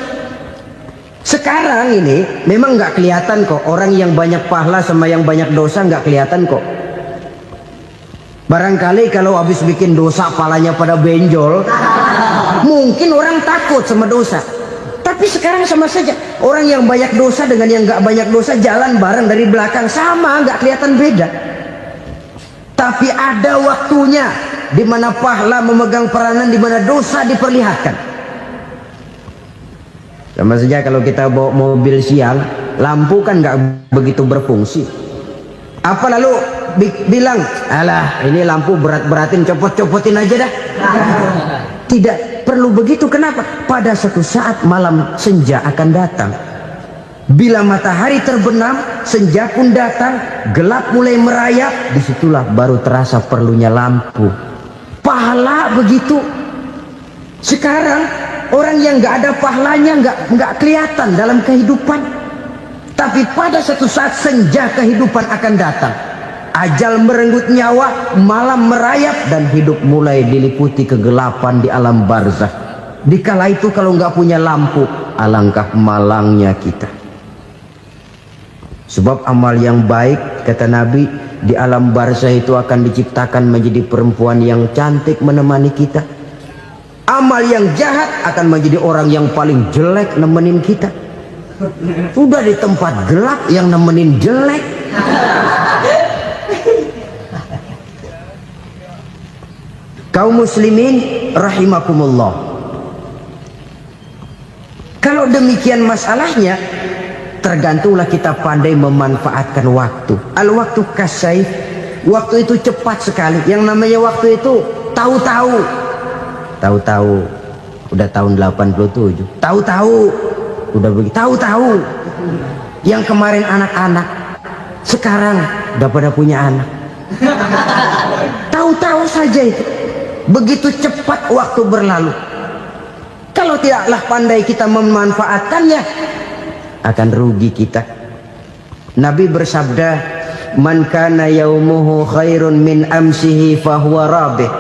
Sekarang ini memang nggak kelihatan kok, orang yang banyak pahala sama yang banyak dosa nggak kelihatan kok. Barangkali kalau habis bikin dosa palanya pada benjol, mungkin orang takut sama dosa. Tapi sekarang sama saja, orang yang banyak dosa dengan yang nggak banyak dosa jalan bareng dari belakang, sama, nggak kelihatan beda. Tapi ada waktunya di mana pahala memegang peranan, di mana dosa diperlihatkan. Sama saja kalau kita bawa mobil siang, lampu kan nggak begitu berfungsi. Apa lalu bilang, alah ini lampu berat-beratin, copot-copotin aja dah. Tidak perlu begitu. Kenapa? Pada suatu saat malam senja akan datang. Bila matahari terbenam, senja pun datang, gelap mulai merayap, disitulah baru terasa perlunya lampu. Pahala begitu. Sekarang orang yang nggak ada pahalanya nggak kelihatan dalam kehidupan. Tapi pada suatu saat senja kehidupan akan datang. Ajal merenggut nyawa, malam merayap, dan hidup mulai diliputi kegelapan di alam barzakh. Dikala itu kalau nggak punya lampu, alangkah malangnya kita. Sebab amal yang baik, kata Nabi, di alam barzakh itu akan diciptakan menjadi perempuan yang cantik menemani kita. Amal yang jahat akan menjadi orang yang paling jelek nemenin kita. Sudah di tempat gelap yang nemenin jelek. Kaum muslimin rahimakumullah. Kalau demikian masalahnya, tergantunglah kita pandai memanfaatkan waktu. Al-waktu kasayf, waktu itu cepat sekali. Yang namanya waktu itu tahu-tahu. Tahu-tahu udah tahun 87. Tahu-tahu udah begitu. Tahu-tahu yang kemarin anak-anak, sekarang udah pada punya anak. Tahu-tahu saja itu. Begitu cepat waktu berlalu. Kalau tidaklah pandai kita memanfaatkannya, akan rugi kita. Nabi bersabda, "Man kana yaumuhu khairun min amsihi fahuwa rabih."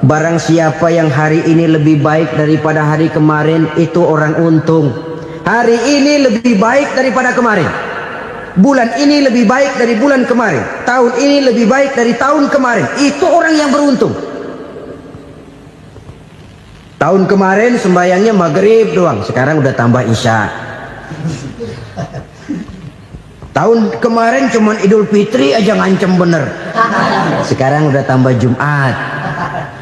Barang siapa yang hari ini lebih baik daripada hari kemarin, itu orang untung. Hari ini lebih baik daripada kemarin. Bulan ini lebih baik dari bulan kemarin. Tahun ini lebih baik dari tahun kemarin. Itu orang yang beruntung. Tahun kemarin sembahyangnya maghrib doang, sekarang udah tambah isya. Tahun kemarin cuman Idul Fitri aja ngancem bener, sekarang udah tambah Jumat,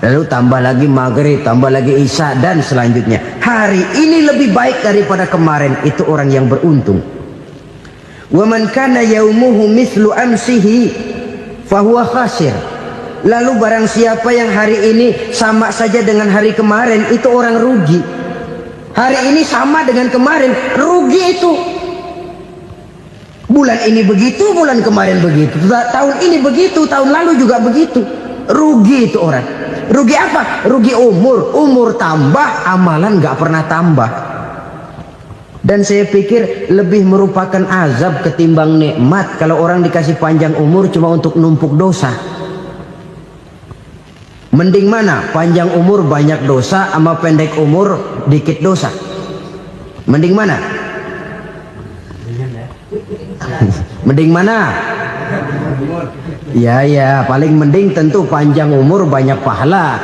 lalu tambah lagi maghrib, tambah lagi isya, dan selanjutnya. Hari ini lebih baik daripada kemarin, itu orang yang beruntung. Wa man kana yaumuhu mithlu amsihi fahuwa khasir. Lalu barang siapa yang hari ini sama saja dengan hari kemarin, itu orang rugi. Hari ini sama dengan kemarin, rugi itu. Bulan ini begitu, bulan kemarin begitu, tahun ini begitu, tahun lalu juga begitu. Rugi itu orang. Rugi apa? Rugi umur. Umur tambah, amalan gak pernah tambah. Dan saya pikir lebih merupakan azab ketimbang nikmat kalau orang dikasih panjang umur cuma untuk numpuk dosa. Mending mana? Panjang umur banyak dosa sama pendek umur dikit dosa? Mending mana? Mending mana? Ya, paling mending tentu panjang umur banyak pahala.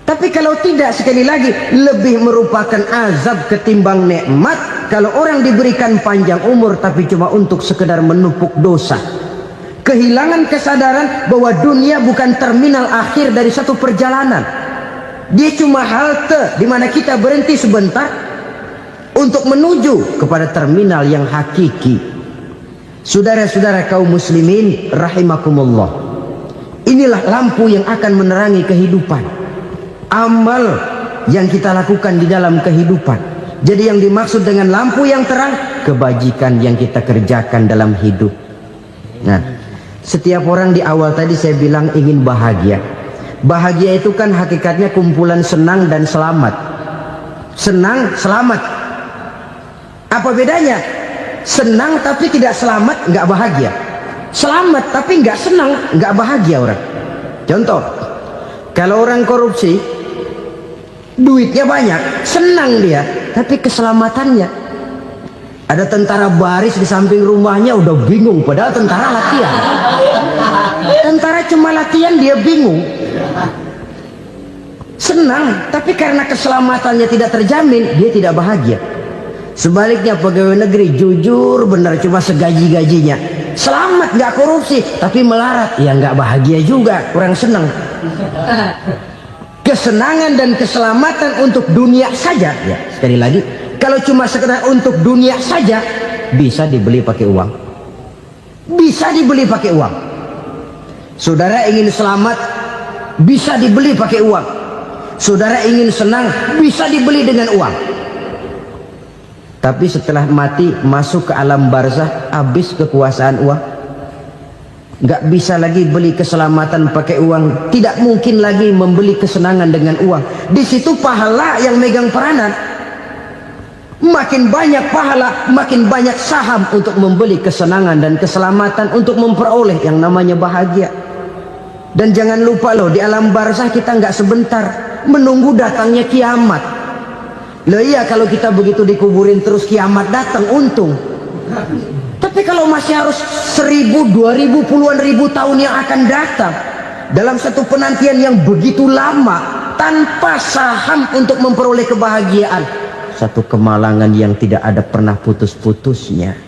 Tapi kalau tidak, sekali lagi, lebih merupakan azab ketimbang nikmat kalau orang diberikan panjang umur tapi cuma untuk sekedar menumpuk dosa. Kehilangan kesadaran bahwa dunia bukan terminal akhir dari satu perjalanan. Dia cuma halte di mana kita berhenti sebentar untuk menuju kepada terminal yang hakiki. Saudara-saudara kaum muslimin rahimakumullah, inilah lampu yang akan menerangi kehidupan. Amal yang kita lakukan di dalam kehidupan. Jadi yang dimaksud dengan lampu yang terang, kebajikan yang kita kerjakan dalam hidup. Nah, setiap orang di awal tadi saya bilang ingin bahagia. Bahagia itu kan hakikatnya kumpulan senang dan selamat. Senang, selamat. Apa bedanya? Senang tapi tidak selamat, nggak bahagia. Selamat tapi nggak senang, nggak bahagia orang. Contoh, kalau orang korupsi, duitnya banyak, senang dia, tapi keselamatannya. Ada tentara baris di samping rumahnya udah bingung, padahal tentara latihan. Tentara cuma latihan, dia bingung. Senang, tapi karena keselamatannya tidak terjamin, dia tidak bahagia. Sebaliknya pegawai negeri jujur benar, cuma segaji-gajinya, selamat nggak korupsi, tapi melarat, ya nggak bahagia juga, kurang senang. Kesenangan dan keselamatan untuk dunia saja, ya sekali lagi, kalau cuma sekedar untuk dunia saja, bisa dibeli pakai uang. Bisa dibeli pakai uang. Saudara ingin selamat, bisa dibeli pakai uang. Saudara ingin senang, bisa dibeli dengan uang. Tapi setelah mati, masuk ke alam barzah, habis kekuasaan uang. Nggak bisa lagi beli keselamatan pakai uang. Tidak mungkin lagi membeli kesenangan dengan uang. Di situ pahala yang megang peranan. Makin banyak pahala, makin banyak saham untuk membeli kesenangan dan keselamatan, untuk memperoleh yang namanya bahagia. Dan jangan lupa loh, di alam barzah kita nggak sebentar, menunggu datangnya kiamat. Loh iya, kalau kita begitu dikuburin terus kiamat datang, untung. Tapi kalau masih harus 1000, 2000, puluhan ribu tahun yang akan datang, dalam satu penantian yang begitu lama, tanpa saham untuk memperoleh kebahagiaan, satu kemalangan yang tidak ada pernah putus-putusnya.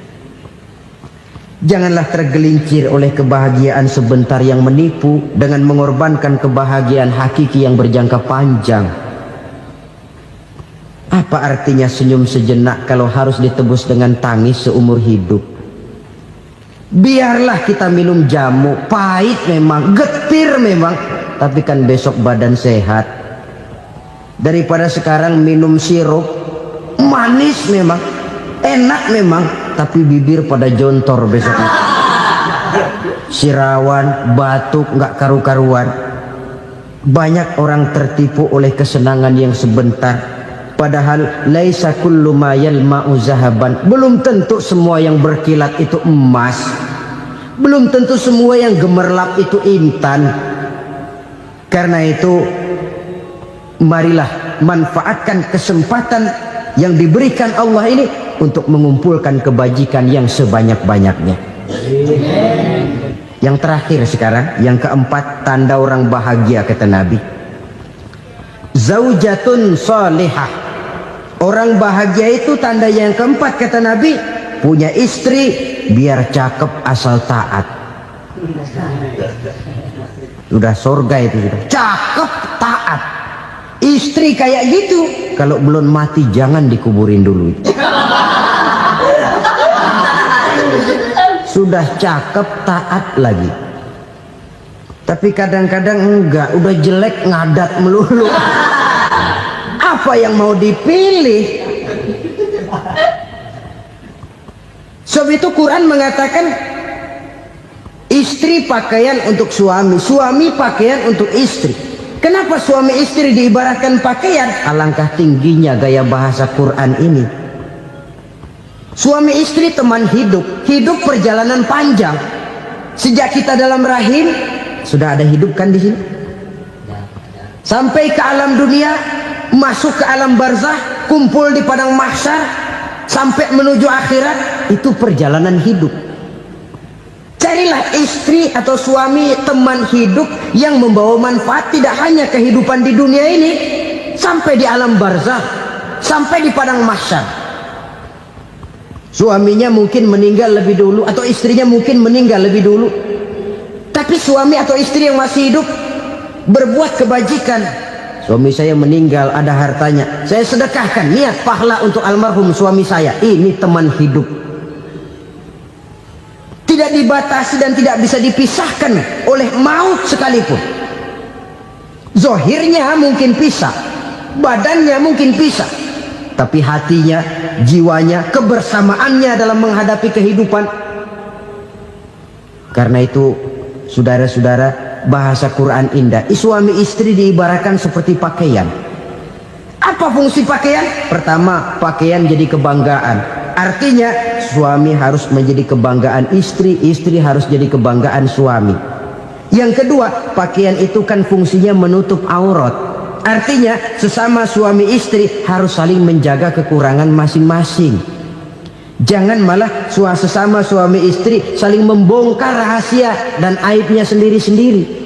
Janganlah tergelincir oleh kebahagiaan sebentar yang menipu dengan mengorbankan kebahagiaan hakiki yang berjangka panjang. Apa artinya senyum sejenak kalau harus ditebus dengan tangis seumur hidup? Biarlah kita minum jamu, pahit memang, getir memang, tapi kan besok badan sehat. Daripada sekarang minum sirup, manis memang, enak memang, tapi bibir pada jontor besoknya. sirawan, batuk, nggak karu-karuan. Banyak orang tertipu oleh kesenangan yang sebentar, padahal laisa kullu ma yalma'u zahaban. Belum tentu semua yang berkilat itu emas, belum tentu semua yang gemerlap itu intan. Karena itu marilah manfaatkan kesempatan yang diberikan Allah ini untuk mengumpulkan kebajikan yang sebanyak-banyaknya. Yang terakhir sekarang, yang keempat, tanda orang bahagia kata Nabi. Zaujatun salihah. Orang bahagia itu tanda yang keempat kata Nabi, punya istri biar cakep asal taat. Sudah surga itu sudah. Cakep taat. Istri kayak gitu, kalau belum mati jangan dikuburin dulu. Sudah cakep taat lagi, tapi kadang-kadang enggak, udah jelek ngadat melulu. Apa yang mau dipilih? Sebab itu Quran mengatakan istri pakaian untuk suami, suami pakaian untuk istri. Kenapa suami istri diibaratkan pakaian? Alangkah tingginya gaya bahasa Quran ini. Suami istri teman hidup, hidup perjalanan panjang. Sejak kita dalam rahim sudah ada hidup kan di sini. Sampai ke alam dunia, masuk ke alam barzah, kumpul di padang mahsyar, sampai menuju akhirat, itu perjalanan hidup. Carilah istri atau suami teman hidup yang membawa manfaat tidak hanya kehidupan di dunia ini, sampai di alam barzah, sampai di padang mahsyar. Suaminya mungkin meninggal lebih dulu, atau istrinya mungkin meninggal lebih dulu, tapi suami atau istri yang masih hidup berbuat kebajikan. Suami saya meninggal, ada hartanya, saya sedekahkan, niat pahala untuk almarhum suami saya. Ini teman hidup, tidak dibatasi dan tidak bisa dipisahkan oleh maut sekalipun. Zohirnya mungkin pisah, badannya mungkin pisah, tapi hatinya, jiwanya, kebersamaannya dalam menghadapi kehidupan. Karena itu saudara-saudara, bahasa Quran indah. Suami istri diibaratkan seperti pakaian. Apa fungsi pakaian? Pertama, pakaian jadi kebanggaan. Artinya suami harus menjadi kebanggaan istri, istri harus jadi kebanggaan suami. Yang kedua, pakaian itu kan fungsinya menutup aurat. Artinya sesama suami istri harus saling menjaga kekurangan masing-masing. Jangan malah sesama suami istri saling membongkar rahasia dan aibnya sendiri-sendiri.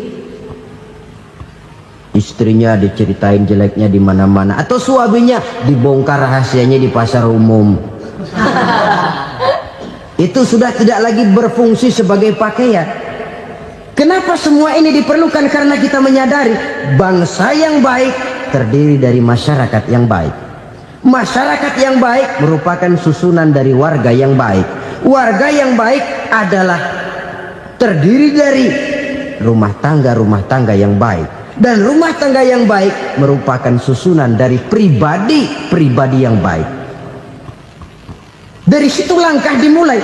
Istrinya diceritain jeleknya di mana-mana, atau suaminya dibongkar rahasianya di pasar umum. Itu sudah tidak lagi berfungsi sebagai pakaian. Kenapa semua ini diperlukan? Karena kita menyadari bangsa yang baik terdiri dari masyarakat yang baik. Masyarakat yang baik merupakan susunan dari warga yang baik. Warga yang baik adalah terdiri dari rumah tangga yang baik. Dan rumah tangga yang baik merupakan susunan dari pribadi yang baik. Dari situ langkah dimulai.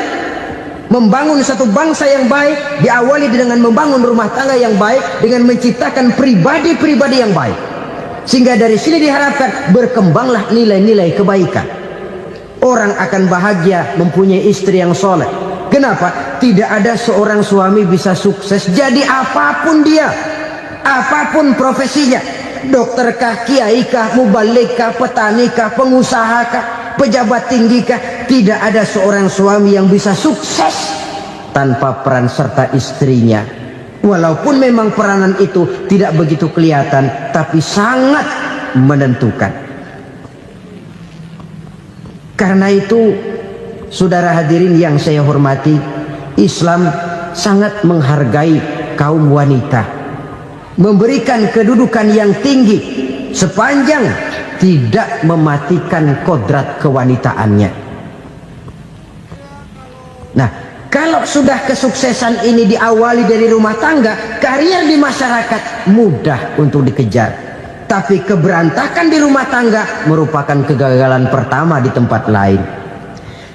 Membangun satu bangsa yang baik diawali dengan membangun rumah tangga yang baik, dengan menciptakan pribadi-pribadi yang baik. Sehingga dari sini diharapkan berkembanglah nilai-nilai kebaikan. Orang akan bahagia mempunyai istri yang soleh. Kenapa? Tidak ada seorang suami bisa sukses jadi apapun dia, apapun profesinya. Dokterkah, kiaikah, mubalikah, petanikah, pengusahakah, pejabat tinggikah, tidak ada seorang suami yang bisa sukses tanpa peran serta istrinya. Walaupun memang peranan itu tidak begitu kelihatan, tapi sangat menentukan. Karena itu, saudara hadirin yang saya hormati, Islam sangat menghargai kaum wanita, memberikan kedudukan yang tinggi sepanjang tidak mematikan kodrat kewanitaannya. Nah, kalau sudah kesuksesan ini diawali dari rumah tangga, karier di masyarakat mudah untuk dikejar. Tapi keberantakan di rumah tangga merupakan kegagalan pertama di tempat lain.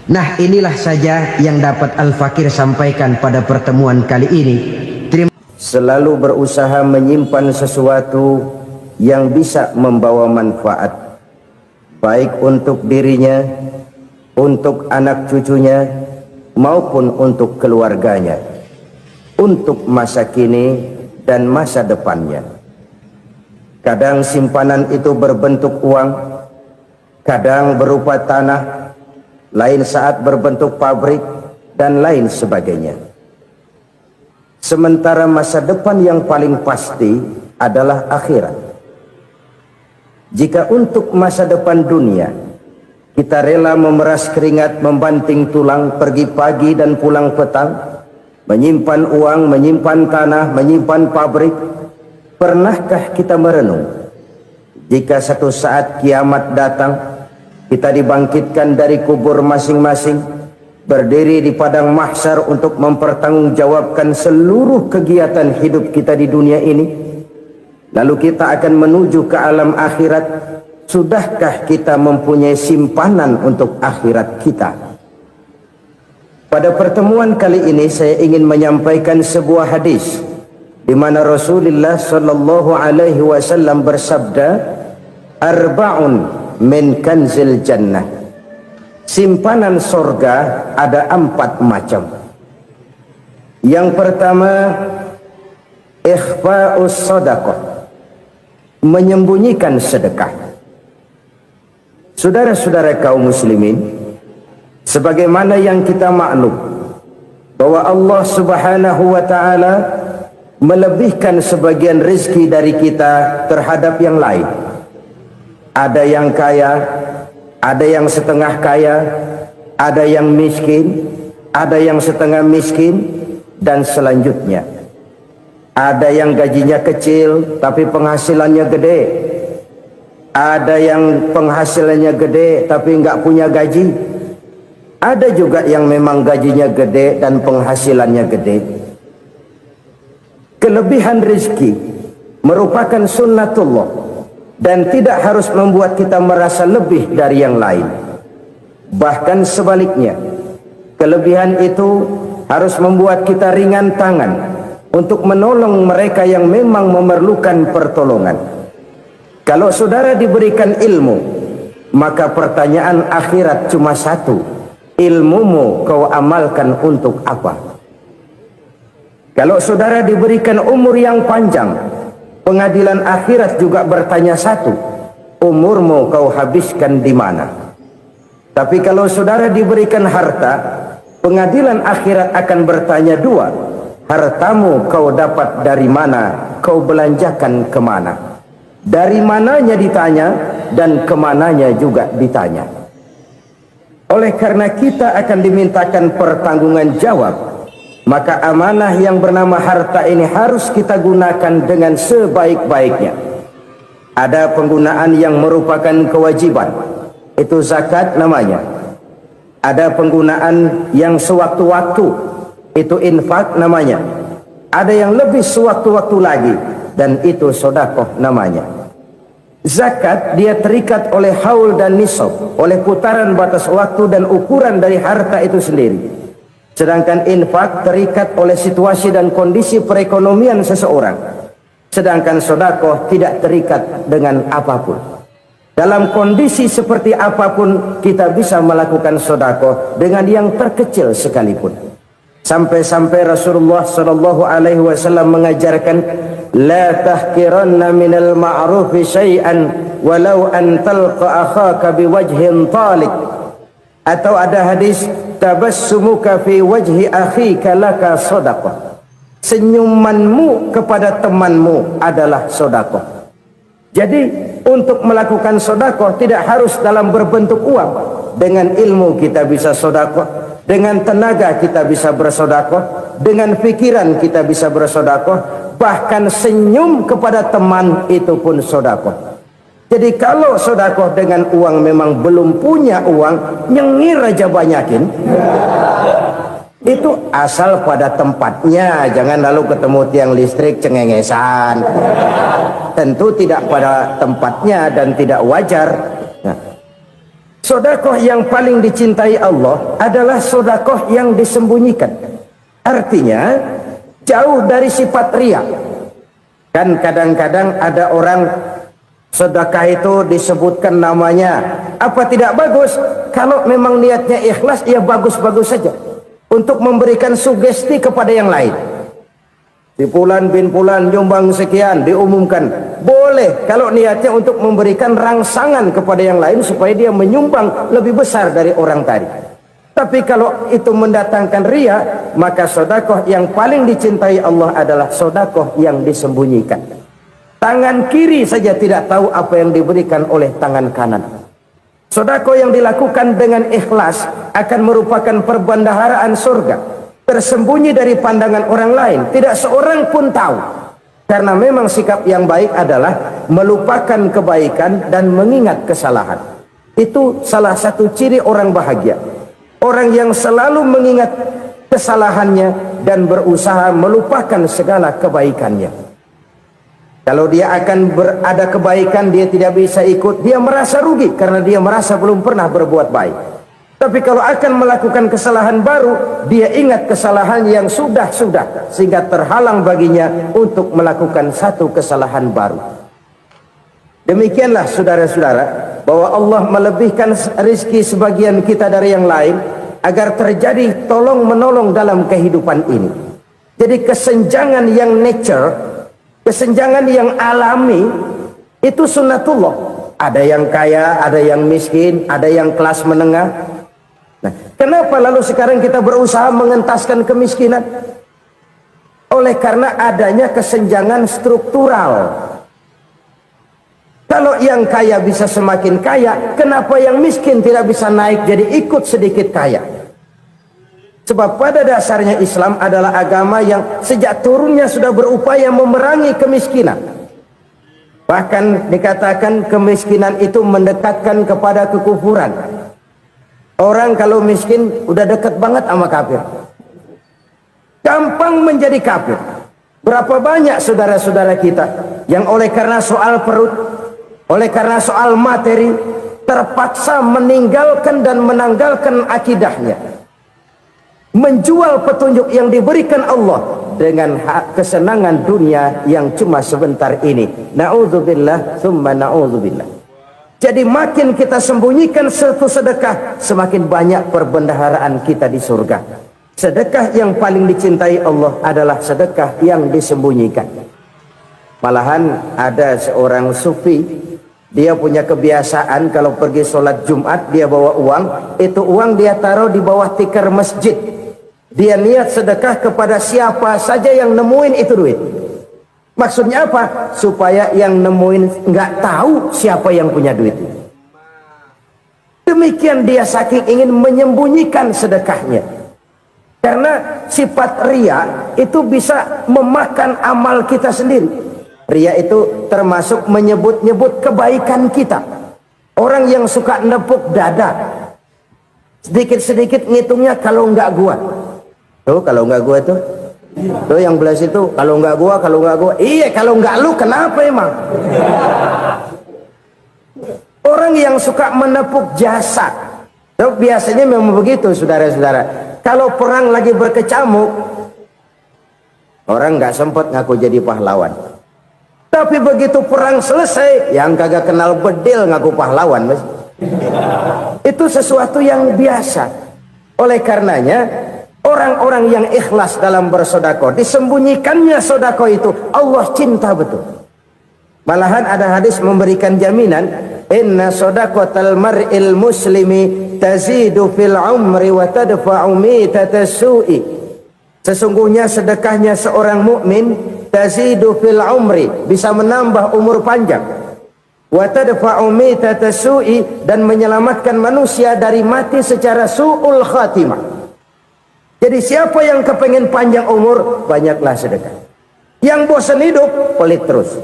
Nah, inilah saja yang dapat Al-Fakir sampaikan pada pertemuan kali ini. Selalu berusaha menyimpan sesuatu yang bisa membawa manfaat, baik untuk dirinya, untuk anak cucunya, maupun untuk keluarganya, untuk masa kini dan masa depannya. Kadang simpanan itu berbentuk uang, kadang berupa tanah, lain saat berbentuk pabrik, dan lain sebagainya. Sementara masa depan yang paling pasti adalah akhirat. Jika untuk masa depan dunia kita rela memeras keringat, membanting tulang, pergi pagi dan pulang petang, menyimpan uang, menyimpan tanah, menyimpan pabrik, pernahkah kita merenung jika satu saat kiamat datang, kita dibangkitkan dari kubur masing-masing, berdiri di padang mahsyar untuk mempertanggungjawabkan seluruh kegiatan hidup kita di dunia ini, lalu kita akan menuju ke alam akhirat. Sudahkah kita mempunyai simpanan untuk akhirat kita? Pada pertemuan kali ini saya ingin menyampaikan sebuah hadis di mana Rasulullah sallallahu alaihi wasallam bersabda, arba'un min kanzil jannah. Simpanan sorga ada 4 macam. Yang pertama, ikhfa'us sadaqah, menyembunyikan sedekah. Saudara-saudara kaum muslimin, sebagaimana yang kita maklum bahwa Allah Subhanahu wa taala melebihkan sebagian rezeki dari kita terhadap yang lain. Ada yang kaya, ada yang setengah kaya, ada yang miskin, ada yang setengah miskin, dan selanjutnya. Ada yang gajinya kecil tapi penghasilannya gede. Ada yang penghasilannya gede tapi nggak punya gaji. Ada juga yang memang gajinya gede dan penghasilannya gede. Kelebihan rezeki merupakan sunnatullah dan tidak harus membuat kita merasa lebih dari yang lain. Bahkan sebaliknya, kelebihan itu harus membuat kita ringan tangan untuk menolong mereka yang memang memerlukan pertolongan. Kalau saudara diberikan ilmu, maka pertanyaan akhirat cuma satu: ilmumu kau amalkan untuk apa? Kalau saudara diberikan umur yang panjang, pengadilan akhirat juga bertanya satu: umurmu kau habiskan di mana? Tapi kalau saudara diberikan harta, pengadilan akhirat akan bertanya dua: hartamu kau dapat dari mana? Kau belanjakan kemana? Dari mananya ditanya, dan kemananya juga ditanya. Oleh karena kita akan dimintakan pertanggungan jawab, maka amanah yang bernama harta ini harus kita gunakan dengan sebaik-baiknya. Ada penggunaan yang merupakan kewajiban, itu zakat namanya. Ada penggunaan yang sewaktu-waktu, itu infak namanya. Ada yang lebih sewaktu-waktu lagi, dan itu sedekah namanya. Zakat dia terikat oleh haul dan nisab, oleh putaran batas waktu dan ukuran dari harta itu sendiri. Sedangkan infak terikat oleh situasi dan kondisi perekonomian seseorang. Sedangkan sedekah tidak terikat dengan apapun. Dalam kondisi seperti apapun kita bisa melakukan sedekah dengan yang terkecil sekalipun. Sampai-sampai Rasulullah sallallahu alaihi wasallam mengajarkan, la tahqiranna minal ma'rufi syai'an walau an talqa akhaka biwajhin talik. Atau ada hadis, tabassumuka fi wajhi akhika laka sadaqah. Senyumanmu kepada temanmu adalah sedekah. Jadi untuk melakukan sedekah tidak harus dalam berbentuk uang. Dengan ilmu kita bisa sedekah, dengan tenaga kita bisa bersedekah, dengan pikiran kita bisa bersedekah, bahkan senyum kepada teman itu pun sedekah. Jadi kalau sedekah dengan uang memang belum punya uang, nyengir aja banyakin. Itu asal pada tempatnya, jangan lalu ketemu tiang listrik cengengesan. Tentu tidak pada tempatnya dan tidak wajar. Nah, Sodakoh yang paling dicintai Allah adalah sodakoh yang disembunyikan. Artinya jauh dari sifat riya. Kan kadang-kadang ada orang sedekah itu disebutkan namanya. Apa tidak bagus? Kalau memang niatnya ikhlas, ya bagus-bagus saja. Untuk memberikan sugesti kepada yang lain. Di Fulan bin Fulan nyumbang sekian, diumumkan. Boleh kalau niatnya untuk memberikan rangsangan kepada yang lain supaya dia menyumbang lebih besar dari orang tadi. Tapi kalau itu mendatangkan riya, maka sodakoh yang paling dicintai Allah adalah sodakoh yang disembunyikan. Tangan kiri saja tidak tahu apa yang diberikan oleh tangan kanan. Sodakoh yang dilakukan dengan ikhlas akan merupakan perbendaharaan surga, tersembunyi dari pandangan orang lain, tidak seorang pun tahu. Karena memang sikap yang baik adalah melupakan kebaikan dan mengingat kesalahan. Itu salah satu ciri orang bahagia. Orang yang selalu mengingat kesalahannya dan berusaha melupakan segala kebaikannya. Kalau dia akan berada kebaikan, dia tidak bisa ikut, dia merasa rugi karena dia merasa belum pernah berbuat baik. Tapi kalau akan melakukan kesalahan baru, dia ingat kesalahan yang sudah-sudah, sehingga terhalang baginya untuk melakukan satu kesalahan baru. Demikianlah saudara-saudara, bahwa Allah melebihkan rizki sebagian kita dari yang lain, agar terjadi tolong-menolong dalam kehidupan ini. Jadi kesenjangan yang nature, kesenjangan yang alami, itu sunnatullah. Ada yang kaya, ada yang miskin, ada yang kelas menengah. Nah, kenapa lalu sekarang kita berusaha mengentaskan kemiskinan? Oleh karena adanya kesenjangan struktural. Kalau yang kaya bisa semakin kaya, kenapa yang miskin tidak bisa naik jadi ikut sedikit kaya? Sebab pada dasarnya Islam adalah agama yang sejak turunnya sudah berupaya memerangi kemiskinan. Bahkan dikatakan kemiskinan itu mendekatkan kepada kekufuran. Orang kalau miskin udah dekat banget sama kafir. Gampang menjadi kafir. Berapa banyak saudara-saudara kita yang oleh karena soal perut, oleh karena soal materi, terpaksa meninggalkan dan menanggalkan akidahnya, menjual petunjuk yang diberikan Allah dengan kesenangan dunia yang cuma sebentar ini. Na'udzubillah thumma na'udzubillah. Jadi makin kita sembunyikan satu sedekah, semakin banyak perbendaharaan kita di surga. Sedekah yang paling dicintai Allah adalah sedekah yang disembunyikan. Malahan ada seorang sufi, dia punya kebiasaan kalau pergi sholat Jumat dia bawa uang, itu uang dia taruh di bawah tikar masjid. Dia niat sedekah kepada siapa saja yang nemuin itu duit. Maksudnya apa? Supaya yang nemuin nggak tahu siapa yang punya duit. Demikian dia saking ingin menyembunyikan sedekahnya. Karena sifat riya itu bisa memakan amal kita sendiri. Riya itu termasuk menyebut-nyebut kebaikan kita. Orang yang suka nepuk dada, sedikit-sedikit ngitungnya kalau nggak gua. Tuh kalau nggak gua tuh yang belas itu kalau nggak gua. Iya kalau nggak lu kenapa emang? Orang yang suka menepuk jasa, tuh biasanya memang begitu saudara-saudara. Kalau perang lagi berkecamuk, orang nggak sempat ngaku jadi pahlawan. Tapi begitu perang selesai, yang kagak kenal bedil ngaku pahlawan, mas. Itu sesuatu yang biasa. Oleh karenanya, orang-orang yang ikhlas dalam bersodako, disembunyikannya sodako itu, Allah cinta betul. Malahan ada hadis memberikan jaminan, inna sodaqatal mar'il muslimi tazidu fil umri wa tadfa'u mitatas su'i. Sesungguhnya sedekahnya seorang mukmin tazidu fil umri, bisa menambah umur panjang, wa tadfa'u mitatas su'i, dan menyelamatkan manusia dari mati secara su'ul khatimah. Jadi siapa yang kepengen panjang umur, banyaklah sedekah. Yang bosan hidup, pelit terus.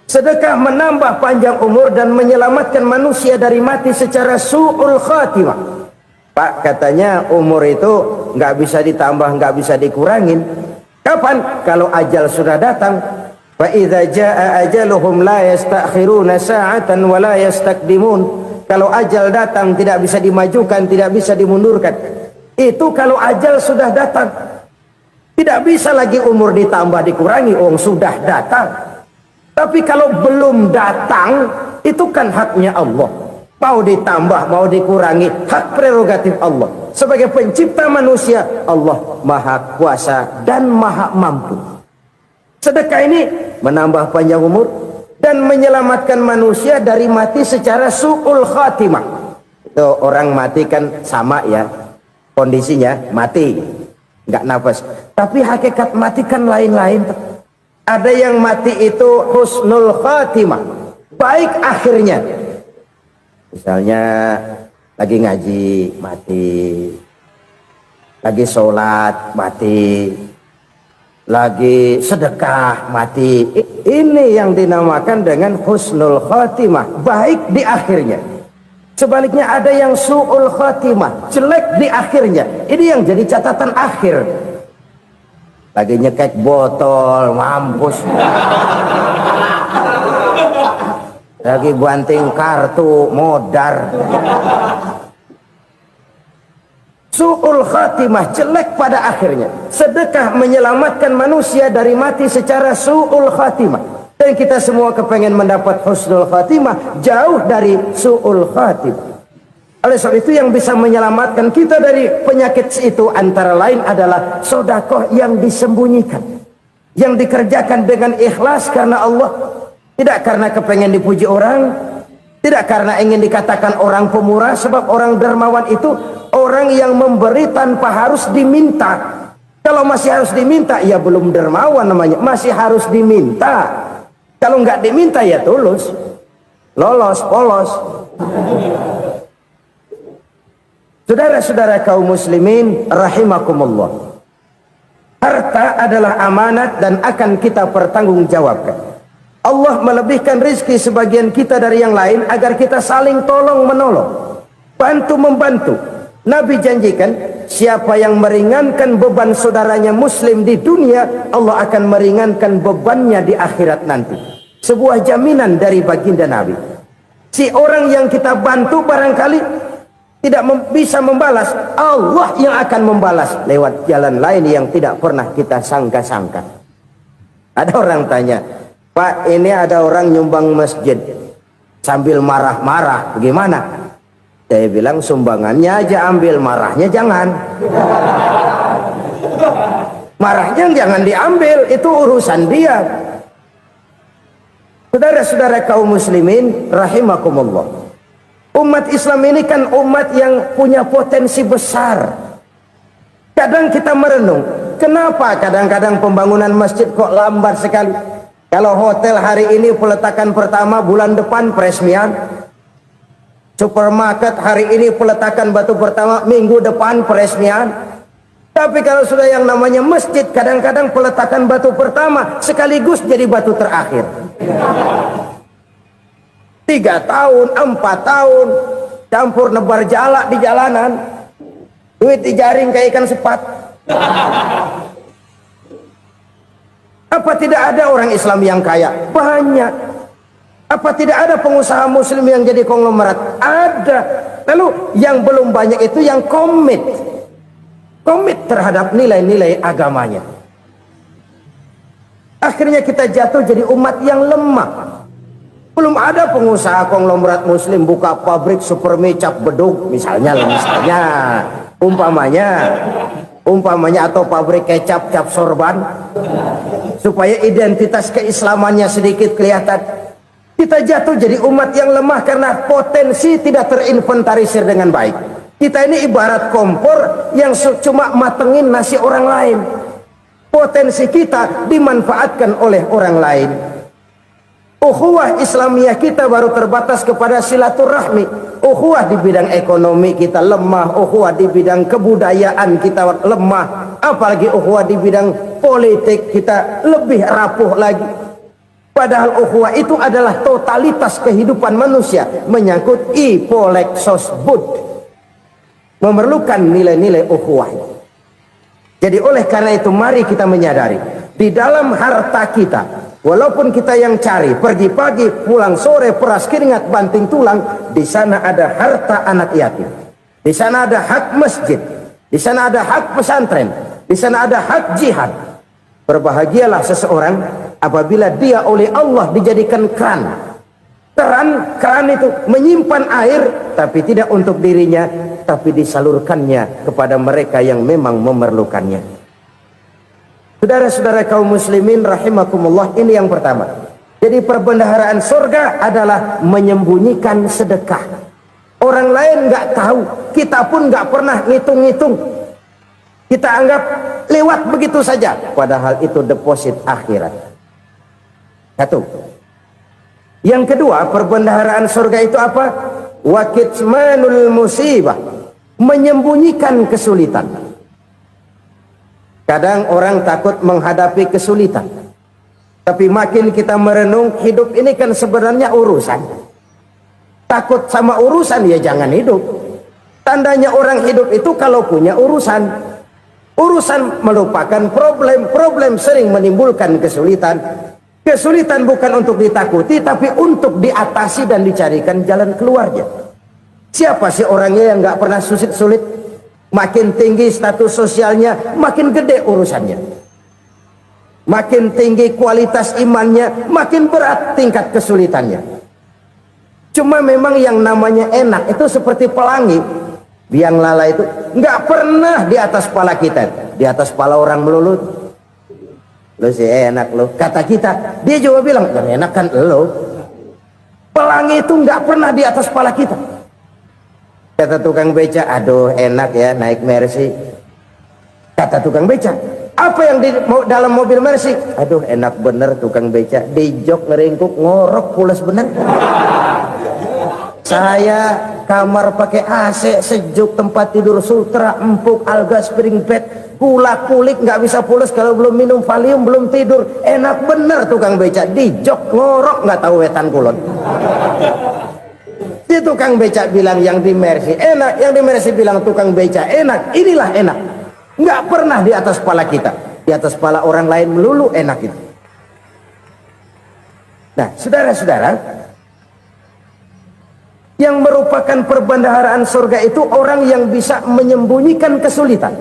Sedekah menambah panjang umur dan menyelamatkan manusia dari mati secara su'ul khatimah. Pak, katanya umur itu nggak bisa ditambah, nggak bisa dikurangin. Kapan? Kalau ajal sudah datang. Fa idza jaa ajaluhum la yastakhiruna sa'atan wa la yastaqdimun. Kalau ajal datang tidak bisa dimajukan, tidak bisa dimundurkan. Itu kalau ajal sudah datang. Tidak bisa lagi umur ditambah dikurangi, sudah datang. Tapi kalau belum datang, itu kan haknya Allah. Mau ditambah, mau dikurangi, hak prerogatif Allah. Sebagai pencipta manusia, Allah Maha Kuasa dan Maha Mampu. Sedekah ini menambah panjang umur dan menyelamatkan manusia dari mati secara su'ul khatimah. Itu orang mati kan sama ya, kondisinya mati, nggak nafas. Tapi hakikat mati kan lain-lain. Ada yang mati itu husnul khatimah, baik akhirnya. Misalnya lagi ngaji mati, lagi sholat mati, lagi sedekah mati. Ini yang dinamakan dengan husnul khatimah, baik di akhirnya. Sebaliknya ada yang su'ul khatimah, jelek di akhirnya. Ini yang jadi catatan akhir. Lagi nyekek botol, mampus. Lagi banting kartu, modar. Su'ul khatimah, jelek pada akhirnya. Sedekah menyelamatkan manusia dari mati secara su'ul khatimah. Dan kita semua kepengen mendapat husnul khatimah, jauh dari su'ul khatimah. Oleh sebab itu yang bisa menyelamatkan kita dari penyakit itu antara lain adalah sedekah yang disembunyikan, yang dikerjakan dengan ikhlas karena Allah, tidak karena kepengen dipuji orang, tidak karena ingin dikatakan orang pemurah. Sebab orang dermawan itu orang yang memberi tanpa harus diminta. Kalau masih harus diminta, ya belum dermawan namanya, masih harus diminta. Kalau nggak diminta ya tulus, lolos, polos. Saudara-saudara kaum muslimin rahimakumullah, harta adalah amanat dan akan kita pertanggungjawabkan. Allah melebihkan rizki sebagian kita dari yang lain agar kita saling tolong menolong, bantu membantu. Nabi janjikan siapa yang meringankan beban saudaranya muslim di dunia, Allah akan meringankan bebannya di akhirat nanti. Sebuah jaminan dari baginda Nabi. Si orang yang kita bantu barangkali tidak bisa membalas, Allah yang akan membalas lewat jalan lain yang tidak pernah kita sangka-sangka. Ada orang tanya, Pak, ini ada orang nyumbang masjid sambil marah-marah, bagaimana? Saya bilang sumbangannya aja ambil, marahnya jangan. Marahnya jangan diambil, itu urusan dia. Saudara-saudara kaum muslimin rahimakumullah, umat Islam ini kan umat yang punya potensi besar. Kadang kita merenung, kenapa kadang-kadang pembangunan masjid kok lambat sekali? Kalau hotel hari ini peletakan pertama, bulan depan peresmian. Supermarket hari ini peletakan batu pertama, minggu depan peresmian. Tapi kalau sudah yang namanya masjid, kadang-kadang peletakan batu pertama sekaligus jadi batu terakhir. 3 tahun, 4 tahun, campur nebar jalak di jalanan, duit dijaring kayak ikan sepat. Apa tidak ada orang Islam yang kaya? Banyak. Apa tidak ada pengusaha muslim yang jadi konglomerat? Ada. Lalu yang belum banyak itu yang komit terhadap nilai-nilai agamanya. Akhirnya kita jatuh jadi umat yang lemah. Belum ada pengusaha konglomerat muslim buka pabrik supermi cap bedug misalnya umpamanya atau pabrik kecap cap sorban supaya identitas keislamannya sedikit kelihatan. Kita jatuh jadi umat yang lemah karena potensi tidak terinventarisir dengan baik. Kita ini ibarat kompor yang cuma matengin nasi orang lain. Potensi kita dimanfaatkan oleh orang lain. Ukhuwah Islamiyah kita baru terbatas kepada silaturahmi. Ukhuwah di bidang ekonomi kita lemah, ukhuwah di bidang kebudayaan kita lemah, apalagi ukhuwah di bidang politik kita lebih rapuh lagi. Padahal ukhuwah itu adalah totalitas kehidupan manusia, menyangkut ipolek sosbud, memerlukan nilai-nilai ukhuwah. Jadi oleh karena itu mari kita menyadari di dalam harta kita Walaupun kita yang cari, pergi pagi, pulang sore, peras keringat, banting tulang, di sana ada harta anak yatim. Di sana ada hak masjid. Di sana ada hak pesantren. Di sana ada hak jihad. Berbahagialah seseorang apabila dia oleh Allah dijadikan keran. Keran itu menyimpan air, tapi tidak untuk dirinya, tapi disalurkannya kepada mereka yang memang memerlukannya. Saudara-saudara kaum muslimin rahimakumullah, ini yang pertama. Jadi perbendaharaan surga adalah menyembunyikan sedekah. Orang lain nggak tahu, kita pun nggak pernah ngitung-ngitung. Kita anggap lewat begitu saja, padahal itu deposit akhirat. Satu. Yang kedua, perbendaharaan surga itu apa? Wa kitmanul musibah, menyembunyikan kesulitan. Kadang orang takut menghadapi kesulitan. Tapi makin kita merenung, hidup ini kan sebenarnya urusan. Takut sama urusan, ya jangan hidup. Tandanya orang hidup itu kalau punya urusan. Urusan melupakan problem. Problem sering menimbulkan kesulitan. Kesulitan bukan untuk ditakuti, tapi untuk diatasi dan dicarikan jalan keluarnya. Siapa sih orangnya yang nggak pernah sulit-sulit? Makin tinggi status sosialnya, makin gede urusannya. Makin tinggi kualitas imannya, makin berat tingkat kesulitannya. Cuma memang yang namanya enak itu seperti pelangi. Biang lala itu nggak pernah di atas kepala kita, di atas kepala orang melulu. Lo sih enak lo, kata kita. Dia juga bilang, yang enak kan lo. Pelangi itu nggak pernah di atas kepala kita. Kata tukang beca, aduh enak ya naik Mercy. Kata tukang beca, apa yang di dalam mobil Mercy? Aduh enak bener tukang beca, di jok ngeringkuk ngorok pulas bener. Saya kamar pakai AC, sejuk, tempat tidur sutra, empuk, alga, spring bed, kulak kulik, nggak bisa pulas kalau belum minum Valium, belum tidur. Enak bener tukang beca, di jok ngorok, nggak tahu wetan kulon. Si tukang becak bilang yang di Mercy enak, yang di Mercy bilang tukang becak enak. Inilah enak, nggak pernah di atas kepala kita, di atas kepala orang lain melulu enak itu. Nah, saudara-saudara, yang merupakan perbendaharaan surga itu orang yang bisa menyembunyikan kesulitan,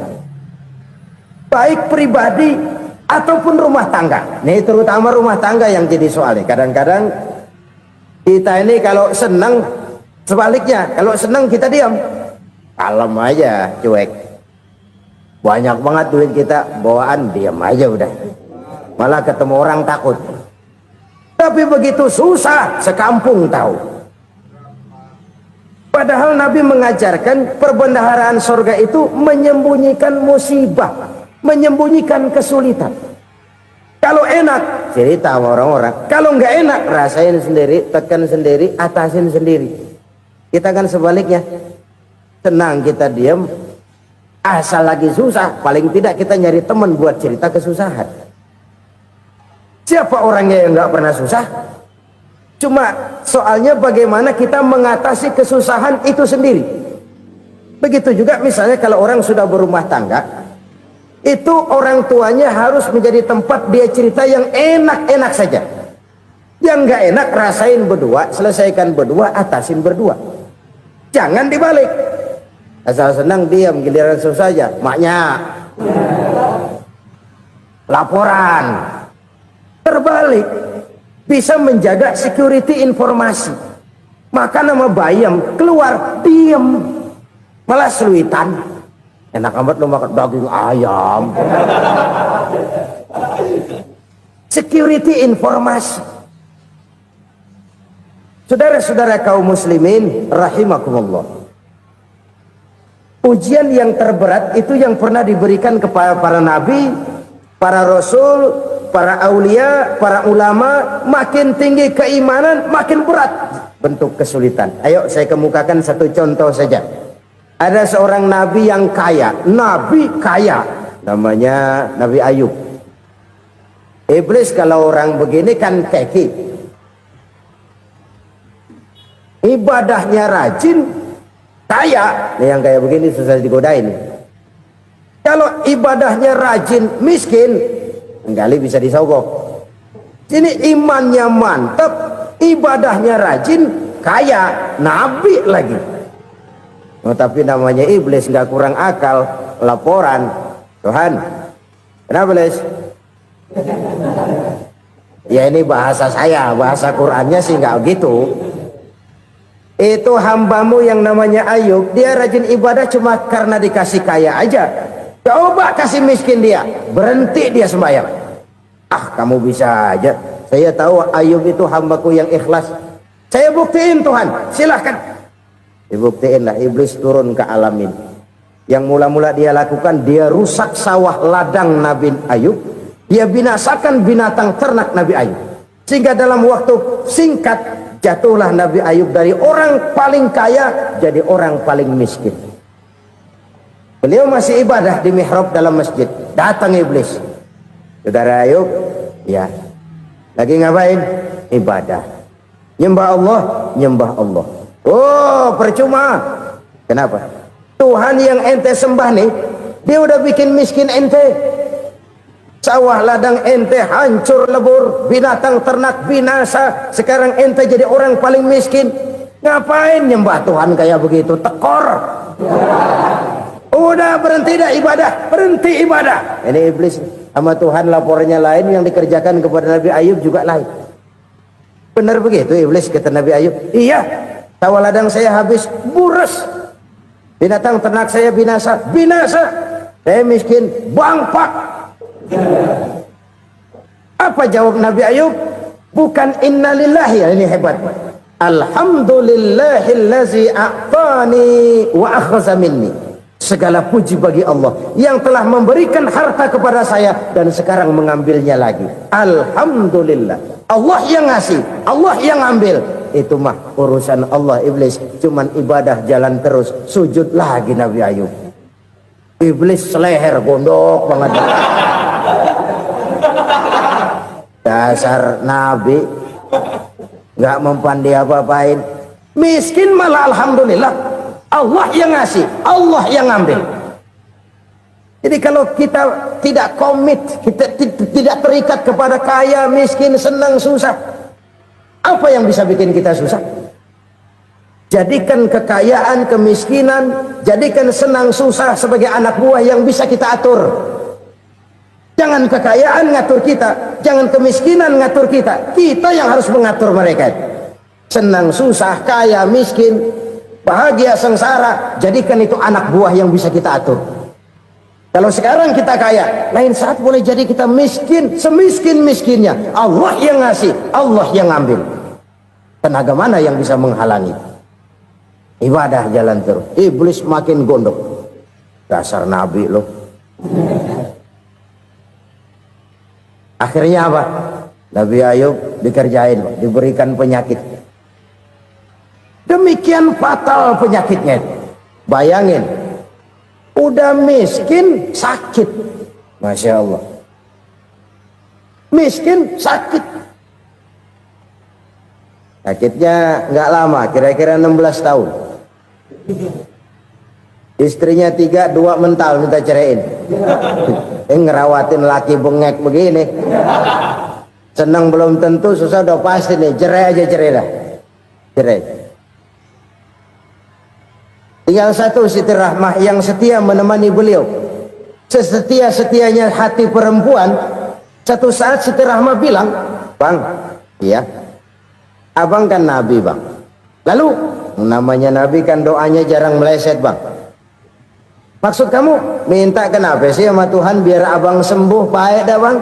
baik pribadi ataupun rumah tangga. Nih terutama rumah tangga yang jadi soalnya. Kadang-kadang kita ini kalau senang, sebaliknya, kalau senang kita diam, kalem aja, cuek. Banyak banget duit kita, bawaan diam aja udah. Malah ketemu orang takut. Tapi begitu susah, sekampung tahu. Padahal Nabi mengajarkan perbendaharaan surga itu menyembunyikan musibah, menyembunyikan kesulitan. Kalau enak, cerita sama orang-orang. Kalau nggak enak, rasain sendiri, tekan sendiri, atasin sendiri. Kita kan sebaliknya, senang kita diam, asal lagi susah, paling tidak kita nyari teman buat cerita kesusahan. Siapa orangnya yang nggak pernah susah? Cuma soalnya bagaimana kita mengatasi kesusahan itu sendiri. Begitu juga misalnya kalau orang sudah berumah tangga, itu orang tuanya harus menjadi tempat dia cerita yang enak-enak saja. Yang nggak enak rasain berdua, selesaikan berdua, atasin berdua. Jangan dibalik. Asal senang diam, giliran susah saja. Maknya laporan. Terbalik. Bisa menjaga security informasi. Maka nama bayam keluar diam. Malah seluitan. Enak amat lo makan daging ayam. Security informasi. Saudara-saudara kaum muslimin rahimakumullah. Ujian yang terberat itu yang pernah diberikan kepada para nabi, para rasul, para aulia, para ulama. Makin tinggi keimanan, makin berat bentuk kesulitan. Ayo saya kemukakan satu contoh saja. Ada seorang nabi yang kaya, nabi kaya, namanya Nabi Ayub. Iblis kalau orang begini kan keki. Ibadahnya rajin, kaya. Nih yang kayak begini susah digodain. Kalau ibadahnya rajin, miskin, enggali bisa disogok. Sini imannya mantap, ibadahnya rajin, kaya, nabi lagi. Oh, tapi namanya iblis, nggak kurang akal. Laporan, Tuhan, kenapa Les? Ya ini bahasa saya, bahasa Qurannya sih nggak gitu. Itu hambamu yang namanya Ayub, dia rajin ibadah cuma karena dikasih kaya aja. Coba kasih miskin dia, berhenti dia sembahyang. Ah, kamu bisa aja. Saya tahu Ayub itu hambaku yang ikhlas. Saya buktiin Tuhan, silahkan. Dibuktiin lah, iblis turun ke alam ini. Yang mula-mula dia lakukan, dia rusak sawah ladang Nabi Ayub. Dia binasakan binatang ternak Nabi Ayub. Sehingga dalam waktu singkat, jatuhlah Nabi Ayub dari orang paling kaya jadi orang paling miskin. Beliau masih ibadah di mihrab dalam masjid. Datang iblis. Saudara Ayub, ya, lagi ngapain? Ibadah. Nyembah Allah, nyembah Allah. Oh, percuma. Kenapa? Tuhan yang ente sembah nih, dia udah bikin miskin ente. Sawah ladang ente hancur lebur, binatang ternak binasa. Sekarang ente jadi orang paling miskin. Ngapain nyembah Tuhan kayak begitu? Tekor. Udah berhenti dah ibadah, berhenti ibadah. Ini iblis. Sama Tuhan laporannya lain, yang dikerjakan kepada Nabi Ayub juga lain. Benar begitu iblis, kata Nabi Ayub. Iya, sawah ladang saya habis, buras. Binatang ternak saya binasa, binasa. Saya miskin, bangpak. Apa jawab Nabi Ayub? Bukan innalillahi, ini hebat. Alhamdulillahillazi a'tani wa akhza minni. Segala puji bagi Allah yang telah memberikan harta kepada saya dan sekarang mengambilnya lagi. Alhamdulillah. Allah yang ngasih, Allah yang ambil. Itu mah urusan Allah. Iblis cuman ibadah jalan terus, sujud lagi Nabi Ayub. Iblis seleher gondok banget. Dasar Nabi nggak mempan dia apa-apain. Miskin malah alhamdulillah. Allah yang ngasih, Allah yang ngambil. Jadi kalau kita tidak komit, kita tidak terikat kepada kaya, miskin, senang, susah, apa yang bisa bikin kita susah? Jadikan kekayaan, kemiskinan, jadikan senang, susah sebagai anak buah yang bisa kita atur. Jangan kekayaan ngatur kita, jangan kemiskinan ngatur kita. Kita yang harus mengatur mereka. Senang, susah, kaya, miskin, bahagia, sengsara, jadikan itu anak buah yang bisa kita atur. Kalau sekarang kita kaya, lain saat boleh jadi kita miskin, semiskin-miskinnya. Allah yang ngasih, Allah yang ngambil. Tenaga mana yang bisa menghalangi? Ibadah jalan terus. Iblis makin gondok. Dasar Nabi loh. Akhirnya apa? Nabi Ayub dikerjain, diberikan penyakit. Demikian fatal penyakitnya. Bayangin, udah miskin sakit. Masya Allah. Miskin sakit. Sakitnya nggak lama, kira-kira 16 tahun. Istrinya 3, 2 mental minta ceraiin. Ngerawatin laki bengek begini. Senang belum tentu, susah udah pasti nih. Cerai aja, cerai dah. Cerai. Tinggal satu Siti Rahmah yang setia menemani beliau. Sesetia-setianya hati perempuan. Satu saat Siti Rahmah bilang, "Bang, iya, abang kan Nabi bang. Lalu namanya Nabi kan doanya jarang meleset bang. Maksud kamu minta kenapa sih sama Tuhan biar abang sembuh baik dah bang?"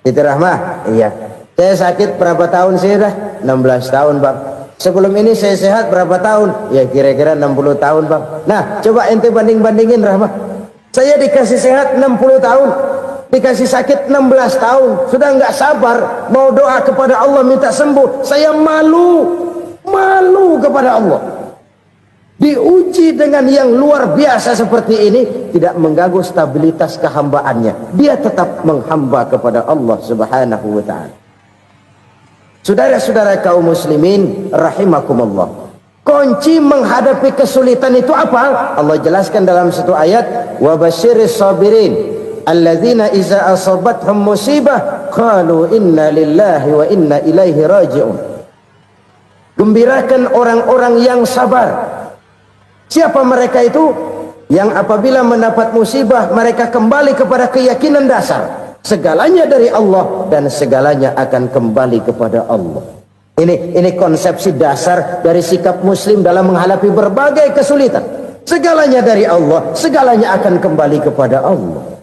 Siti Rahmah, iya. Saya sakit berapa tahun sih dah? 16 tahun bang. Sebelum ini saya sehat berapa tahun? Ya kira-kira 60 tahun bang. Nah coba ente banding-bandingin Rahmah. Saya dikasih sehat 60 tahun, dikasih sakit 16 tahun. Sudah nggak sabar mau doa kepada Allah minta sembuh. Saya malu kepada Allah. Diuji dengan yang luar biasa seperti ini, tidak mengganggu stabilitas kehambaannya. Dia tetap menghamba kepada Allah Subhanahu wa ta'ala. Saudara-saudara kaum muslimin rahimakumullah, kunci menghadapi kesulitan itu apa? Allah jelaskan dalam satu ayat, wa basyiris sabirin, alladzina iza asabathum musibah qalu inna lillahi wa inna ilaihi raji'un. Gembirakan orang-orang yang sabar. Siapa mereka itu? Yang apabila mendapat musibah mereka kembali kepada keyakinan dasar, segalanya dari Allah dan segalanya akan kembali kepada Allah. Ini konsepsi dasar dari sikap muslim dalam menghadapi berbagai kesulitan. Segalanya dari Allah, segalanya akan kembali kepada Allah.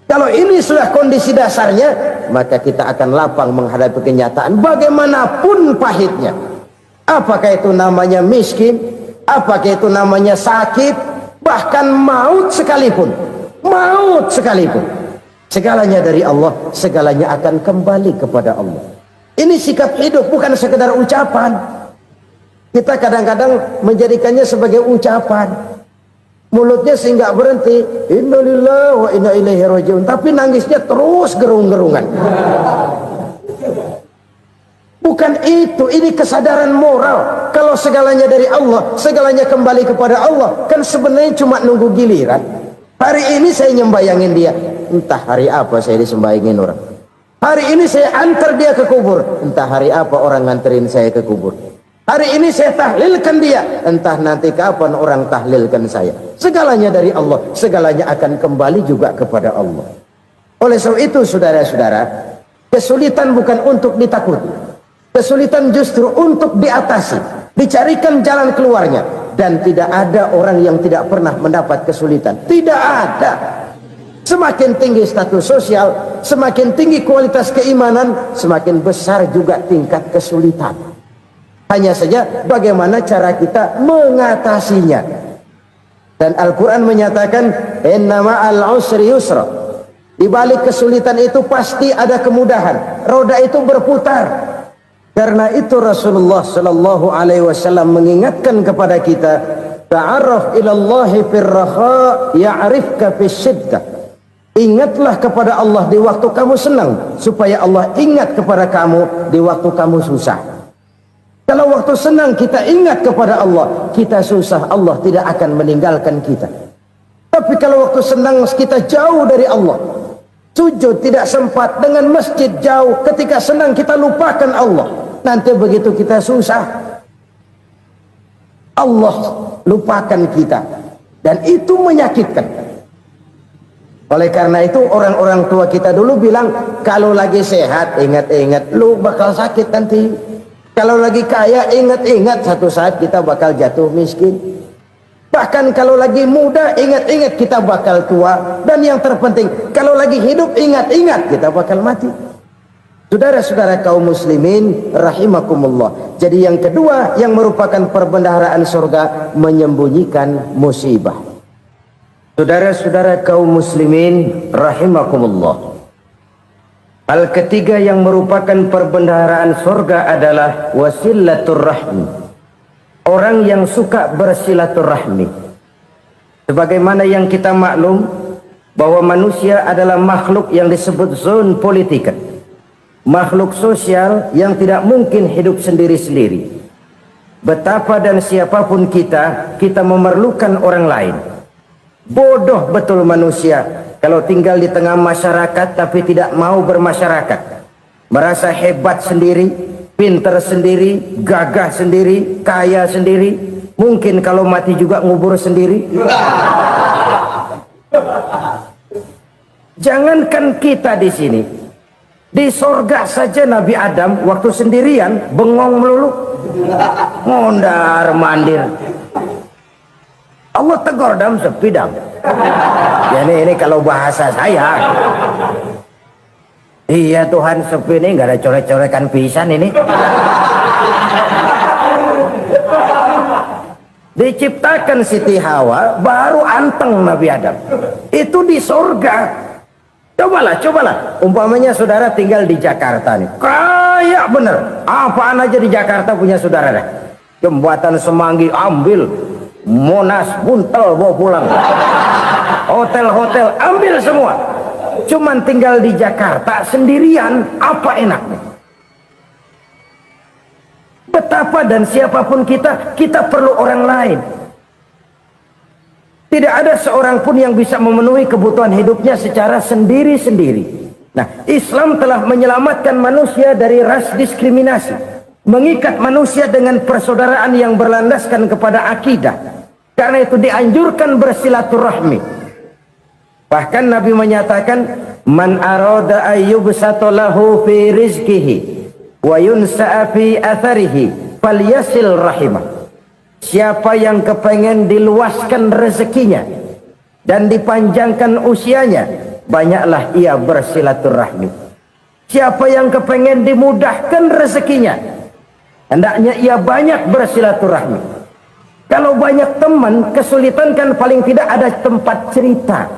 Kalau ini sudah kondisi dasarnya, maka kita akan lapang menghadapi kenyataan bagaimanapun pahitnya. Apakah itu namanya miskin, apakah itu namanya sakit, bahkan maut sekalipun. Maut sekalipun. Segalanya dari Allah, segalanya akan kembali kepada Allah. Ini sikap hidup, bukan sekedar ucapan. Kita kadang-kadang menjadikannya sebagai ucapan. Mulutnya sehingga berhenti, innalillahi wa inna ilaihi raji'un, tapi nangisnya terus gerung-gerungan. Bukan itu, ini kesadaran moral. Kalau segalanya dari Allah, segalanya kembali kepada Allah, kan sebenarnya cuma nunggu giliran. Hari ini saya nyembayangin dia, entah hari apa saya disembayangin orang. Hari ini saya antar dia ke kubur, entah hari apa orang nganterin saya ke kubur. Hari ini saya tahlilkan dia, entah nanti kapan orang tahlilkan saya. Segalanya dari Allah, segalanya akan kembali juga kepada Allah. Oleh sebab itu saudara-saudara, kesulitan bukan untuk ditakuti. Kesulitan justru untuk diatasi, dicarikan jalan keluarnya. Dan tidak ada orang yang tidak pernah mendapat kesulitan. Tidak ada. Semakin tinggi status sosial, semakin tinggi kualitas keimanan, semakin besar juga tingkat kesulitan. Hanya saja bagaimana cara kita mengatasinya. Dan Al-Quran menyatakan, inna ma'al usri yusra. Di balik kesulitan itu pasti ada kemudahan. Roda itu berputar. Karena itu Rasulullah sallallahu alaihi wasallam mengingatkan kepada kita, ta'arraf ilallahi firraha ya'rifka fisyiddah. Ingatlah kepada Allah di waktu kamu senang, supaya Allah ingat kepada kamu di waktu kamu susah. Kalau waktu senang kita ingat kepada Allah, kita susah, Allah tidak akan meninggalkan kita. Tapi kalau waktu senang kita jauh dari Allah, sujud tidak sempat, dengan masjid jauh, ketika senang kita lupakan Allah. Nanti begitu kita susah, Allah lupakan kita, dan itu menyakitkan. Oleh karena itu orang-orang tua kita dulu bilang, kalau lagi sehat ingat-ingat lu bakal sakit nanti. Kalau lagi kaya ingat-ingat satu saat kita bakal jatuh miskin. Bahkan kalau lagi muda ingat-ingat kita bakal tua. Dan yang terpenting, kalau lagi hidup ingat-ingat kita bakal mati. Saudara-saudara kaum muslimin rahimakumullah. Jadi yang kedua yang merupakan perbendaharaan surga, menyembunyikan musibah. Saudara-saudara kaum muslimin rahimakumullah. Hal ketiga yang merupakan perbendaharaan surga adalah wasilatur rahmi. Orang yang suka bersilaturahmi. Sebagaimana yang kita maklum bahwa manusia adalah makhluk yang disebut zon politika. Makhluk sosial yang tidak mungkin hidup sendiri-sendiri. Betapa dan siapapun kita memerlukan orang lain. Bodoh betul manusia kalau tinggal di tengah masyarakat tapi tidak mau bermasyarakat. Merasa hebat sendiri, pinter sendiri, gagah sendiri, kaya sendiri. Mungkin kalau mati juga ngubur sendiri. Jangankan kita di sini, di sorga saja Nabi Adam waktu sendirian bengong melulu, mondar mandir. Allah tegur dam sepi dam. Ya ini kalau bahasa saya. Iya Tuhan sepi ini nggak ada coret-corekan pisan ini. Diciptakan Siti Hawa baru anteng Nabi Adam. Itu di sorga. Cobalah. Umpamanya saudara tinggal di Jakarta nih. Kaya bener. Apaan aja di Jakarta punya saudara dah. Jembatan Semanggi ambil. Monas buntel bawa pulang. Hotel-hotel ambil semua. Cuman tinggal di Jakarta sendirian, apa enaknya? Betapa dan siapapun kita perlu orang lain. Tidak ada seorang pun yang bisa memenuhi kebutuhan hidupnya secara sendiri-sendiri. Nah, Islam telah menyelamatkan manusia dari ras diskriminasi, mengikat manusia dengan persaudaraan yang berlandaskan kepada akidah. Karena itu dianjurkan bersilaturahmi. Bahkan Nabi menyatakan, man arada ayyubsata lahu fi rizqihi wa yunsa'a fi atharihi falyasil rahimah. Siapa yang kepengen diluaskan rezekinya dan dipanjangkan usianya, banyaklah ia bersilaturahmi. Siapa yang kepengen dimudahkan rezekinya, hendaknya ia banyak bersilaturahmi. Kalau banyak teman, kesulitan kan paling tidak ada tempat cerita.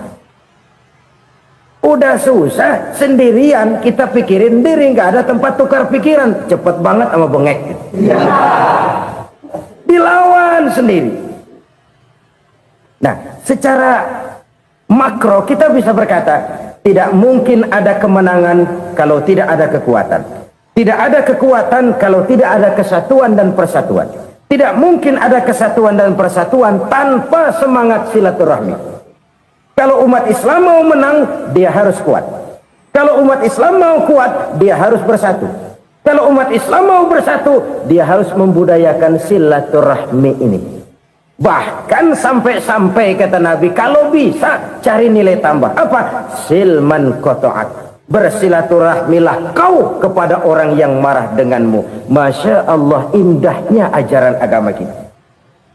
Udah susah sendirian, kita pikirin diri, nggak ada tempat tukar pikiran. Cepet banget sama bengek. Dilawan sendiri. Nah, secara makro kita bisa berkata, tidak mungkin ada kemenangan kalau tidak ada kekuatan. Tidak ada kekuatan kalau tidak ada kesatuan dan persatuan. Tidak mungkin ada kesatuan dan persatuan tanpa semangat silaturahmi. Kalau umat Islam mau menang, dia harus kuat. Kalau umat Islam mau kuat, dia harus bersatu. Kalau umat Islam mau bersatu, dia harus membudayakan silaturahmi ini. Bahkan sampai-sampai kata Nabi, kalau bisa cari nilai tambah. Apa? Silman qata'ak. Bersilaturahmilah kau kepada orang yang marah denganmu. Masya Allah, indahnya ajaran agama kita.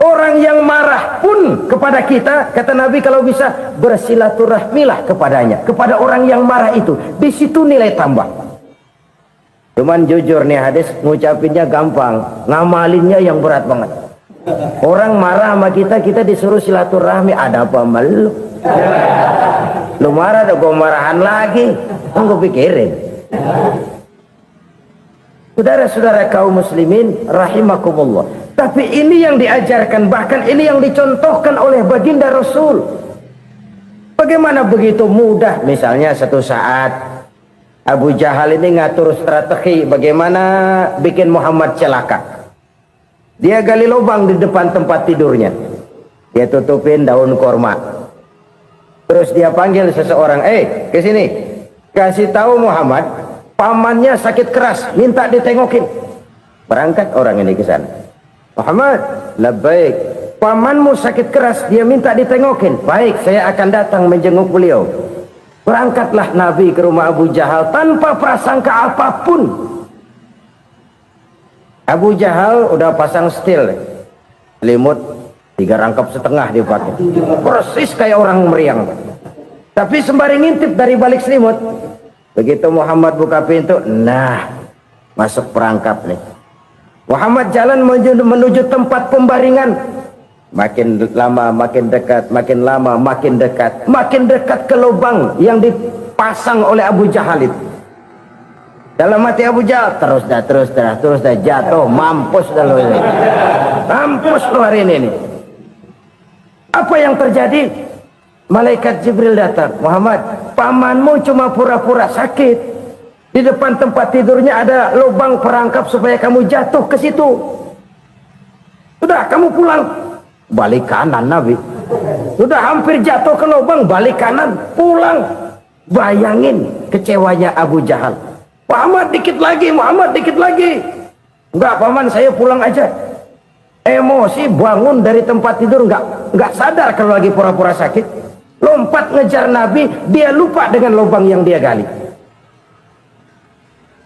Orang yang marah pun kepada kita, kata Nabi, kalau bisa bersilaturahmilah kepadanya, kepada orang yang marah itu. Di situ nilai tambah. Cuman jujur nih hadis, ngucapinnya gampang, ngamalinnya yang berat banget. Orang marah sama kita, kita disuruh silaturahmi, ada apa malu? Lu marah, ada gua marahan lagi. Tunggu pikirin. Saudara-saudara kaum muslimin rahimakumullah. Tapi ini yang diajarkan, bahkan ini yang dicontohkan oleh baginda Rasul. Bagaimana begitu mudah, misalnya satu saat Abu Jahal ini ngatur strategi bagaimana bikin Muhammad celaka. Dia gali lubang di depan tempat tidurnya. Dia tutupin daun korma. Terus dia panggil seseorang, ke sini. Kasih tahu Muhammad, pamannya sakit keras, minta ditengokin. Berangkat orang ini ke sana. Muhammad, labbaik. Pamanmu sakit keras, dia minta ditengokin. Baik, saya akan datang menjenguk beliau. Berangkatlah Nabi ke rumah Abu Jahal tanpa prasangka apapun. Abu Jahal udah pasang setil, selimut 3 rangkap setengah dipakai, persis kayak orang meriang. Tapi sembari ngintip dari balik selimut, begitu Muhammad buka pintu, nah masuk perangkap nih. Muhammad jalan menuju tempat pembaringan. Makin lama makin dekat, makin lama makin dekat, makin dekat ke lubang yang dipasang oleh Abu Jahal itu. Dalam hati Abu Jahal, terus dah jatuh, mampus dah lo ini. Mampus lo hari ini nih. Apa yang terjadi? Malaikat Jibril datang. Muhammad, pamanmu cuma pura-pura sakit. Di depan tempat tidurnya ada lubang perangkap supaya kamu jatuh ke situ. Sudah, kamu pulang. Balik kanan Nabi. Sudah hampir jatuh ke lubang, balik kanan, pulang. Bayangin kecewanya Abu Jahal. Muhammad dikit lagi, Muhammad dikit lagi. Enggak paman, saya pulang aja. Emosi bangun dari tempat tidur, enggak sadar kalau lagi pura-pura sakit. Lompat ngejar Nabi, dia lupa dengan lubang yang dia gali.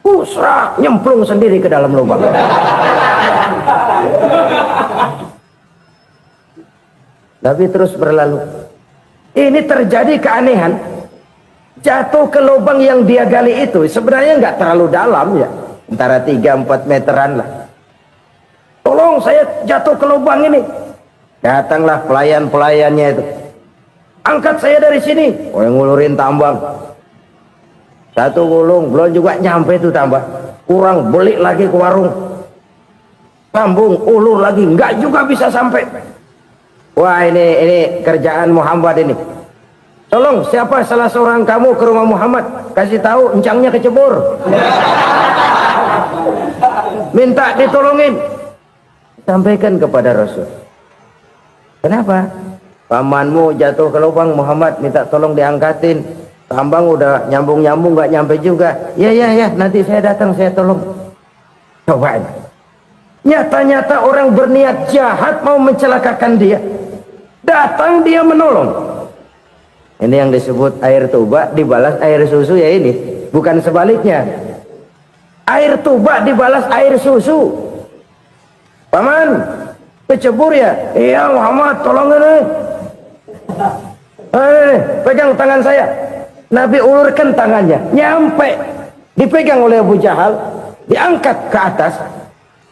Usrak, nyemplung sendiri ke dalam lubang. Nabi terus berlalu. Ini terjadi keanehan. Jatuh ke lubang yang dia gali itu sebenarnya nggak terlalu dalam ya, antara 3-4 meteran lah. Tolong saya jatuh ke lubang ini. Datanglah pelayan-pelayannya itu. Angkat saya dari sini. Oh, yang ngulurin tambang. Satu gulung belum juga nyampe itu tambang. Kurang, beli lagi ke warung. Sambung, ulur lagi, nggak juga bisa sampai. Wah, ini kerjaan Muhammad ini. Tolong, siapa salah seorang kamu ke rumah Muhammad, kasih tahu encangnya kecebur. Minta ditolongin. Sampaikan kepada Rasul. Kenapa? pamanmu jatuh ke lubang, Muhammad minta tolong diangkatin, tambang udah nyambung-nyambung nggak nyampe juga. Ya nanti saya datang, saya tolong. Coba ini. Nyata-nyata orang berniat jahat mau mencelakakan dia, datang dia menolong. Ini yang disebut air tuba dibalas air susu, ya ini, bukan sebaliknya. Air tuba dibalas air susu. Paman, kecebur ya? Iya Muhammad, tolong ini. Pegang tangan saya. Nabi ulurkan tangannya, nyampe, dipegang oleh Abu Jahal, diangkat ke atas.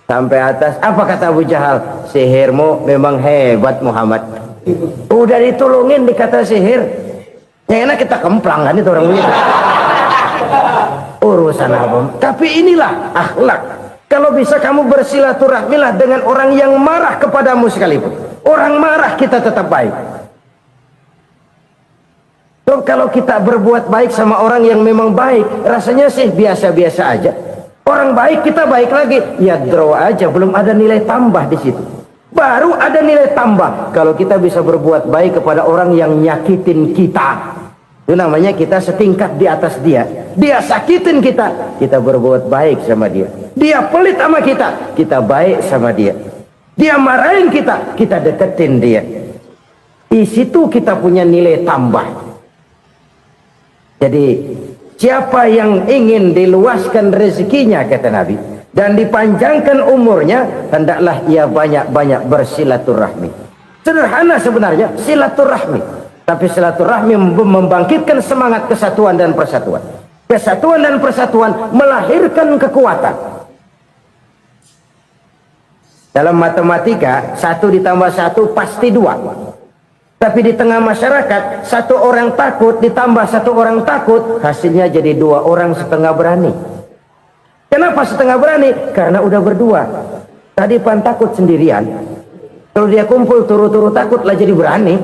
Sampai atas, apa kata Abu Jahal? Sihirmu memang hebat Muhammad. Udah ditolongin dikata sihir. Yang enak kita kemplang kan itu orang begitu. Urusan apa? Tapi inilah akhlak. Kalau bisa kamu bersilaturahmilah dengan orang yang marah kepadamu sekalipun. Orang marah kita tetap baik. So, kalau kita berbuat baik sama orang yang memang baik, rasanya sih biasa-biasa aja. Orang baik kita baik lagi, ya draw aja, belum ada nilai tambah di situ. Baru ada nilai tambah kalau kita bisa berbuat baik kepada orang yang nyakitin kita. Itu namanya kita setingkat di atas dia. Dia sakitin kita, kita berbuat baik sama dia. Dia pelit sama kita, kita baik sama dia. Dia marahin kita, kita deketin dia. Di situ kita punya nilai tambah. Jadi siapa yang ingin diluaskan rezekinya, kata Nabi, dan dipanjangkan umurnya, hendaklah ia banyak-banyak bersilaturahmi. Sederhana sebenarnya silaturahmi, tapi silaturahmi membangkitkan semangat kesatuan dan persatuan. Kesatuan dan persatuan melahirkan kekuatan. Dalam matematika 1 ditambah 1 pasti 2. Tapi di tengah masyarakat, 1 orang takut ditambah 1 orang takut, hasilnya jadi 2 orang setengah berani. Kenapa setengah berani? Karena udah berdua. Tadi pan takut sendirian, kalau dia kumpul turu-turu takut lah jadi berani.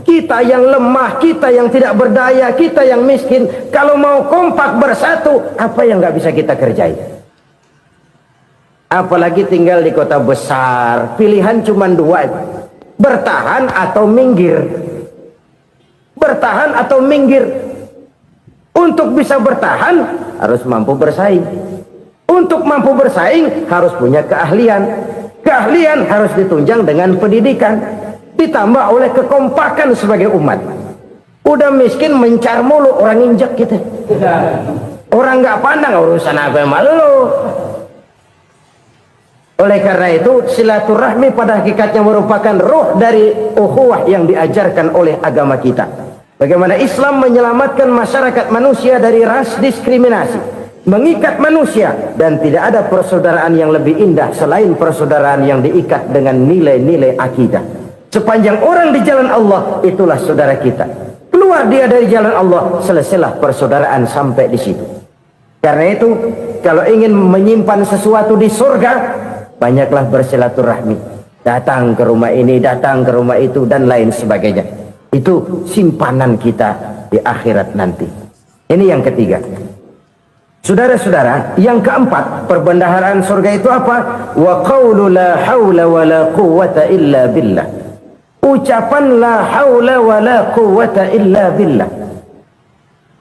Kita yang lemah, kita yang tidak berdaya, kita yang miskin, kalau mau kompak bersatu, apa yang nggak bisa kita kerjain? Apalagi tinggal di kota besar, pilihan cuma 2, bertahan atau minggir. Bertahan atau minggir. Untuk bisa bertahan harus mampu bersaing. Untuk mampu bersaing harus punya keahlian. Keahlian harus ditunjang dengan pendidikan, ditambah oleh kekompakan sebagai umat. Udah miskin mencar mulu, orang injek kita. Orang nggak pandang urusan apa yang malu. Oleh karena itu silaturahmi pada hakikatnya merupakan roh dari ukhuwah yang diajarkan oleh agama kita. Bagaimana Islam menyelamatkan masyarakat manusia dari ras diskriminasi, mengikat manusia, dan tidak ada persaudaraan yang lebih indah selain persaudaraan yang diikat dengan nilai-nilai akidah. Sepanjang orang di jalan Allah, itulah saudara kita. Keluar dia dari jalan Allah, selesailah persaudaraan sampai di situ. Karena itu, kalau ingin menyimpan sesuatu di surga, banyaklah bersilaturahmi. Datang ke rumah ini, datang ke rumah itu, dan lain sebagainya. Itu simpanan kita di akhirat nanti. Ini yang ketiga. Saudara-saudara, yang keempat, perbendaharaan surga itu apa? Wa qawlu la hawla wa la quwwata illa billah. Ucapan la hawla wa la quwwata illa billah.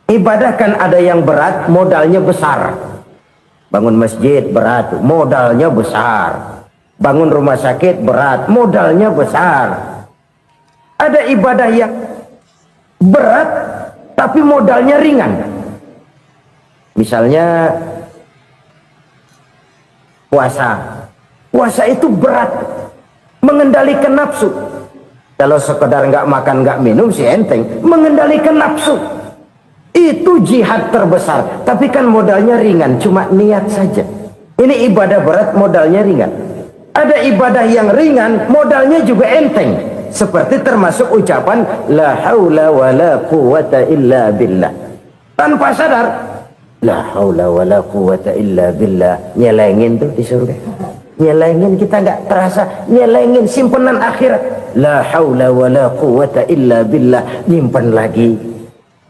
Ibadah kan ada yang berat, modalnya besar. Bangun masjid berat, modalnya besar. Bangun rumah sakit berat, modalnya besar. Ada ibadah yang berat tapi modalnya ringan. Misalnya puasa. Puasa itu berat, mengendalikan nafsu. Kalau sekedar nggak makan nggak minum sih enteng, mengendalikan nafsu itu jihad terbesar. Tapi kan modalnya ringan, cuma niat saja. Ini ibadah berat, modalnya ringan. Ada ibadah yang ringan, modalnya juga enteng. Seperti termasuk ucapan la haula wa la quwwata illa billah. Tanpa sadar, la haula wa la quwwata illa billah. Nyelengin tuh di surga. Nyelengin, kita nggak terasa. Nyelengin simpenan akhirat. La haula wa la quwwata illa billah. Nyimpan lagi.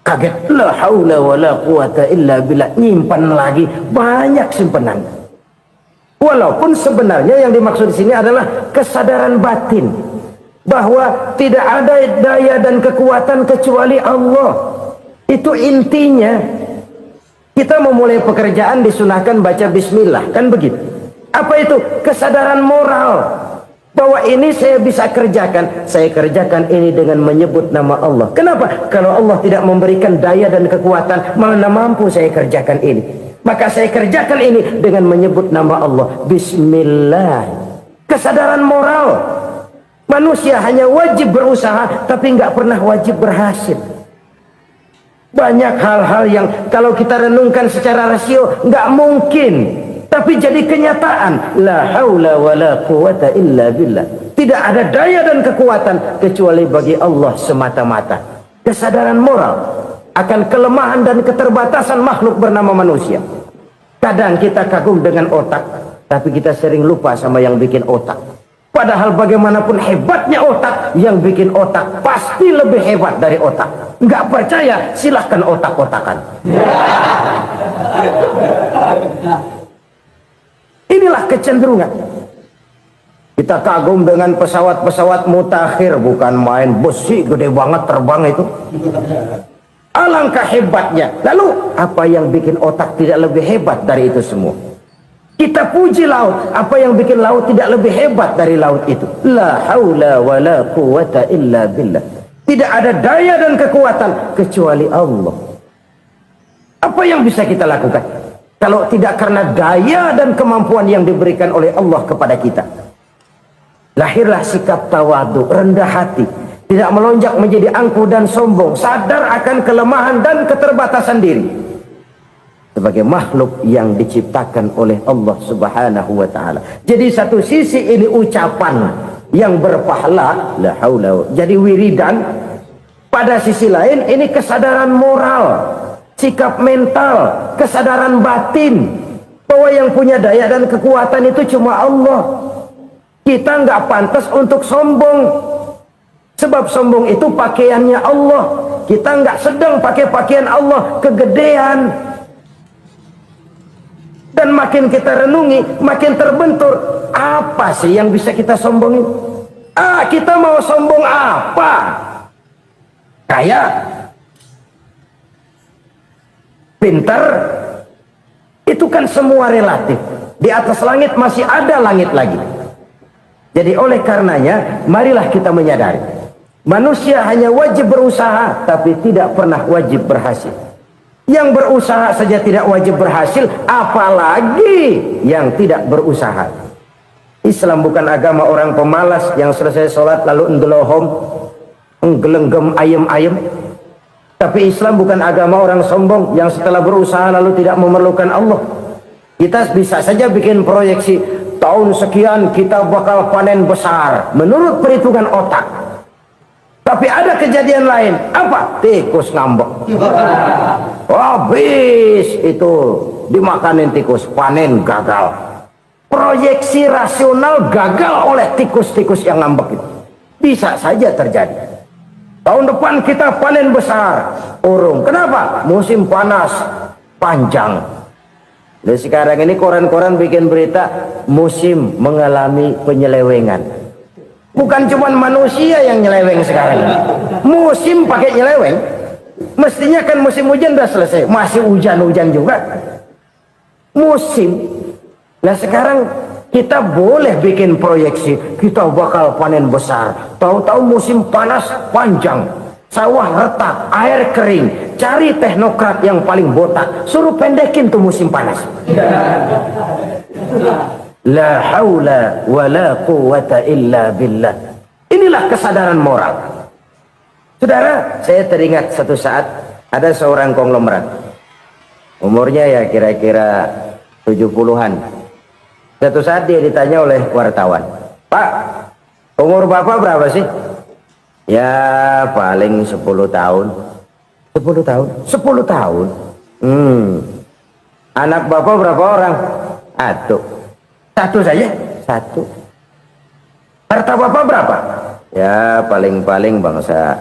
Kaget, la haula wa la quwwata illa billah. Nyimpan lagi. Banyak simpenan. Walaupun sebenarnya yang dimaksud di sini adalah kesadaran batin. bahwa tidak ada daya dan kekuatan kecuali Allah. Itu intinya. Kita memulai pekerjaan disunahkan baca bismillah, kan begitu. Apa itu? Kesadaran moral bahwa ini saya bisa kerjakan. Saya kerjakan ini dengan menyebut nama Allah. Kenapa? Kalau Allah tidak memberikan daya dan kekuatan, mana mampu saya kerjakan ini. Maka saya kerjakan ini dengan menyebut nama Allah. Bismillah. Kesadaran moral. Manusia hanya wajib berusaha, tapi nggak pernah wajib berhasil. Banyak hal-hal yang kalau kita renungkan secara rasio nggak mungkin, tapi jadi kenyataan. La haula wala quwata illa billah. Tidak ada daya dan kekuatan kecuali bagi Allah semata-mata. Kesadaran moral akan kelemahan dan keterbatasan makhluk bernama manusia. Kadang kita kagum dengan otak, tapi kita sering lupa sama yang bikin otak. Padahal bagaimanapun hebatnya otak, yang bikin otak pasti lebih hebat dari otak. Nggak percaya? Silahkan otak-otakan. Inilah kecenderungan. Kita kagum dengan pesawat-pesawat mutakhir, bukan main, besi gede banget terbang itu. Alangkah hebatnya. Lalu apa yang bikin otak tidak lebih hebat dari itu semua? Kita puji laut, apa yang bikin laut tidak lebih hebat dari laut itu? La haula wala quwata illa billah. Tidak ada daya dan kekuatan kecuali Allah. Apa yang bisa kita lakukan kalau tidak karena daya dan kemampuan yang diberikan oleh Allah kepada kita? Lahirlah sikap tawadu, rendah hati, tidak melonjak menjadi angkuh dan sombong, sadar akan kelemahan dan keterbatasan diri sebagai makhluk yang diciptakan oleh Allah Subhanahu wa taala. Jadi satu sisi ini ucapan yang berpahala, la haula, jadi wiridan. Pada sisi lain ini kesadaran moral, sikap mental, kesadaran batin bahwa yang punya daya dan kekuatan itu cuma Allah. Kita nggak pantas untuk sombong, sebab sombong itu pakaiannya Allah. Kita nggak sedang pakai pakaian Allah, kegedean. Dan makin kita renungi, makin terbentur. Apa sih yang bisa kita sombongin? Kita mau sombong apa? Kaya? Pintar? Itu kan semua relatif. Di atas langit masih ada langit lagi. Jadi oleh karenanya, marilah kita menyadari. Manusia hanya wajib berusaha, tapi tidak pernah wajib berhasil. Yang berusaha saja tidak wajib berhasil, apalagi yang tidak berusaha. Islam bukan agama orang pemalas yang selesai sholat lalu enggelohom, enggelenggem ayem-ayem. Tapi Islam bukan agama orang sombong yang setelah berusaha lalu tidak memerlukan Allah. Kita bisa saja bikin proyeksi, tahun sekian kita bakal panen besar menurut perhitungan otak. Tapi ada kejadian lain. Apa? Tikus ngambek. Habis itu dimakanin tikus, panen gagal. Proyeksi rasional gagal oleh tikus-tikus yang ngambek itu. Bisa saja terjadi. Tahun depan kita panen besar, urung. Kenapa? Musim panas panjang. Dan sekarang ini koran-koran bikin berita musim mengalami penyelewengan. Bukan cuma manusia yang nyeleweng sekarang. Musim pakai nyeleweng. Mestinya kan musim hujan udah selesai, masih hujan-hujan juga. Musim. Nah sekarang kita boleh bikin proyeksi, kita bakal panen besar. Tahu-tahu musim panas panjang, sawah retak, air kering. Cari teknokrat yang paling botak, suruh pendekin tuh musim panas. La haula wala quwata illa billah. Inilah kesadaran moral. Saudara, saya teringat satu saat ada seorang konglomerat. Umurnya ya kira-kira 70-an. Satu saat dia ditanya oleh wartawan, "Pak, umur Bapak berapa sih?" "Ya paling 10 tahun." 10 tahun? 10 tahun? Anak Bapak berapa orang? Satu saja? Satu. Harta Bapak berapa? Ya paling-paling bangsa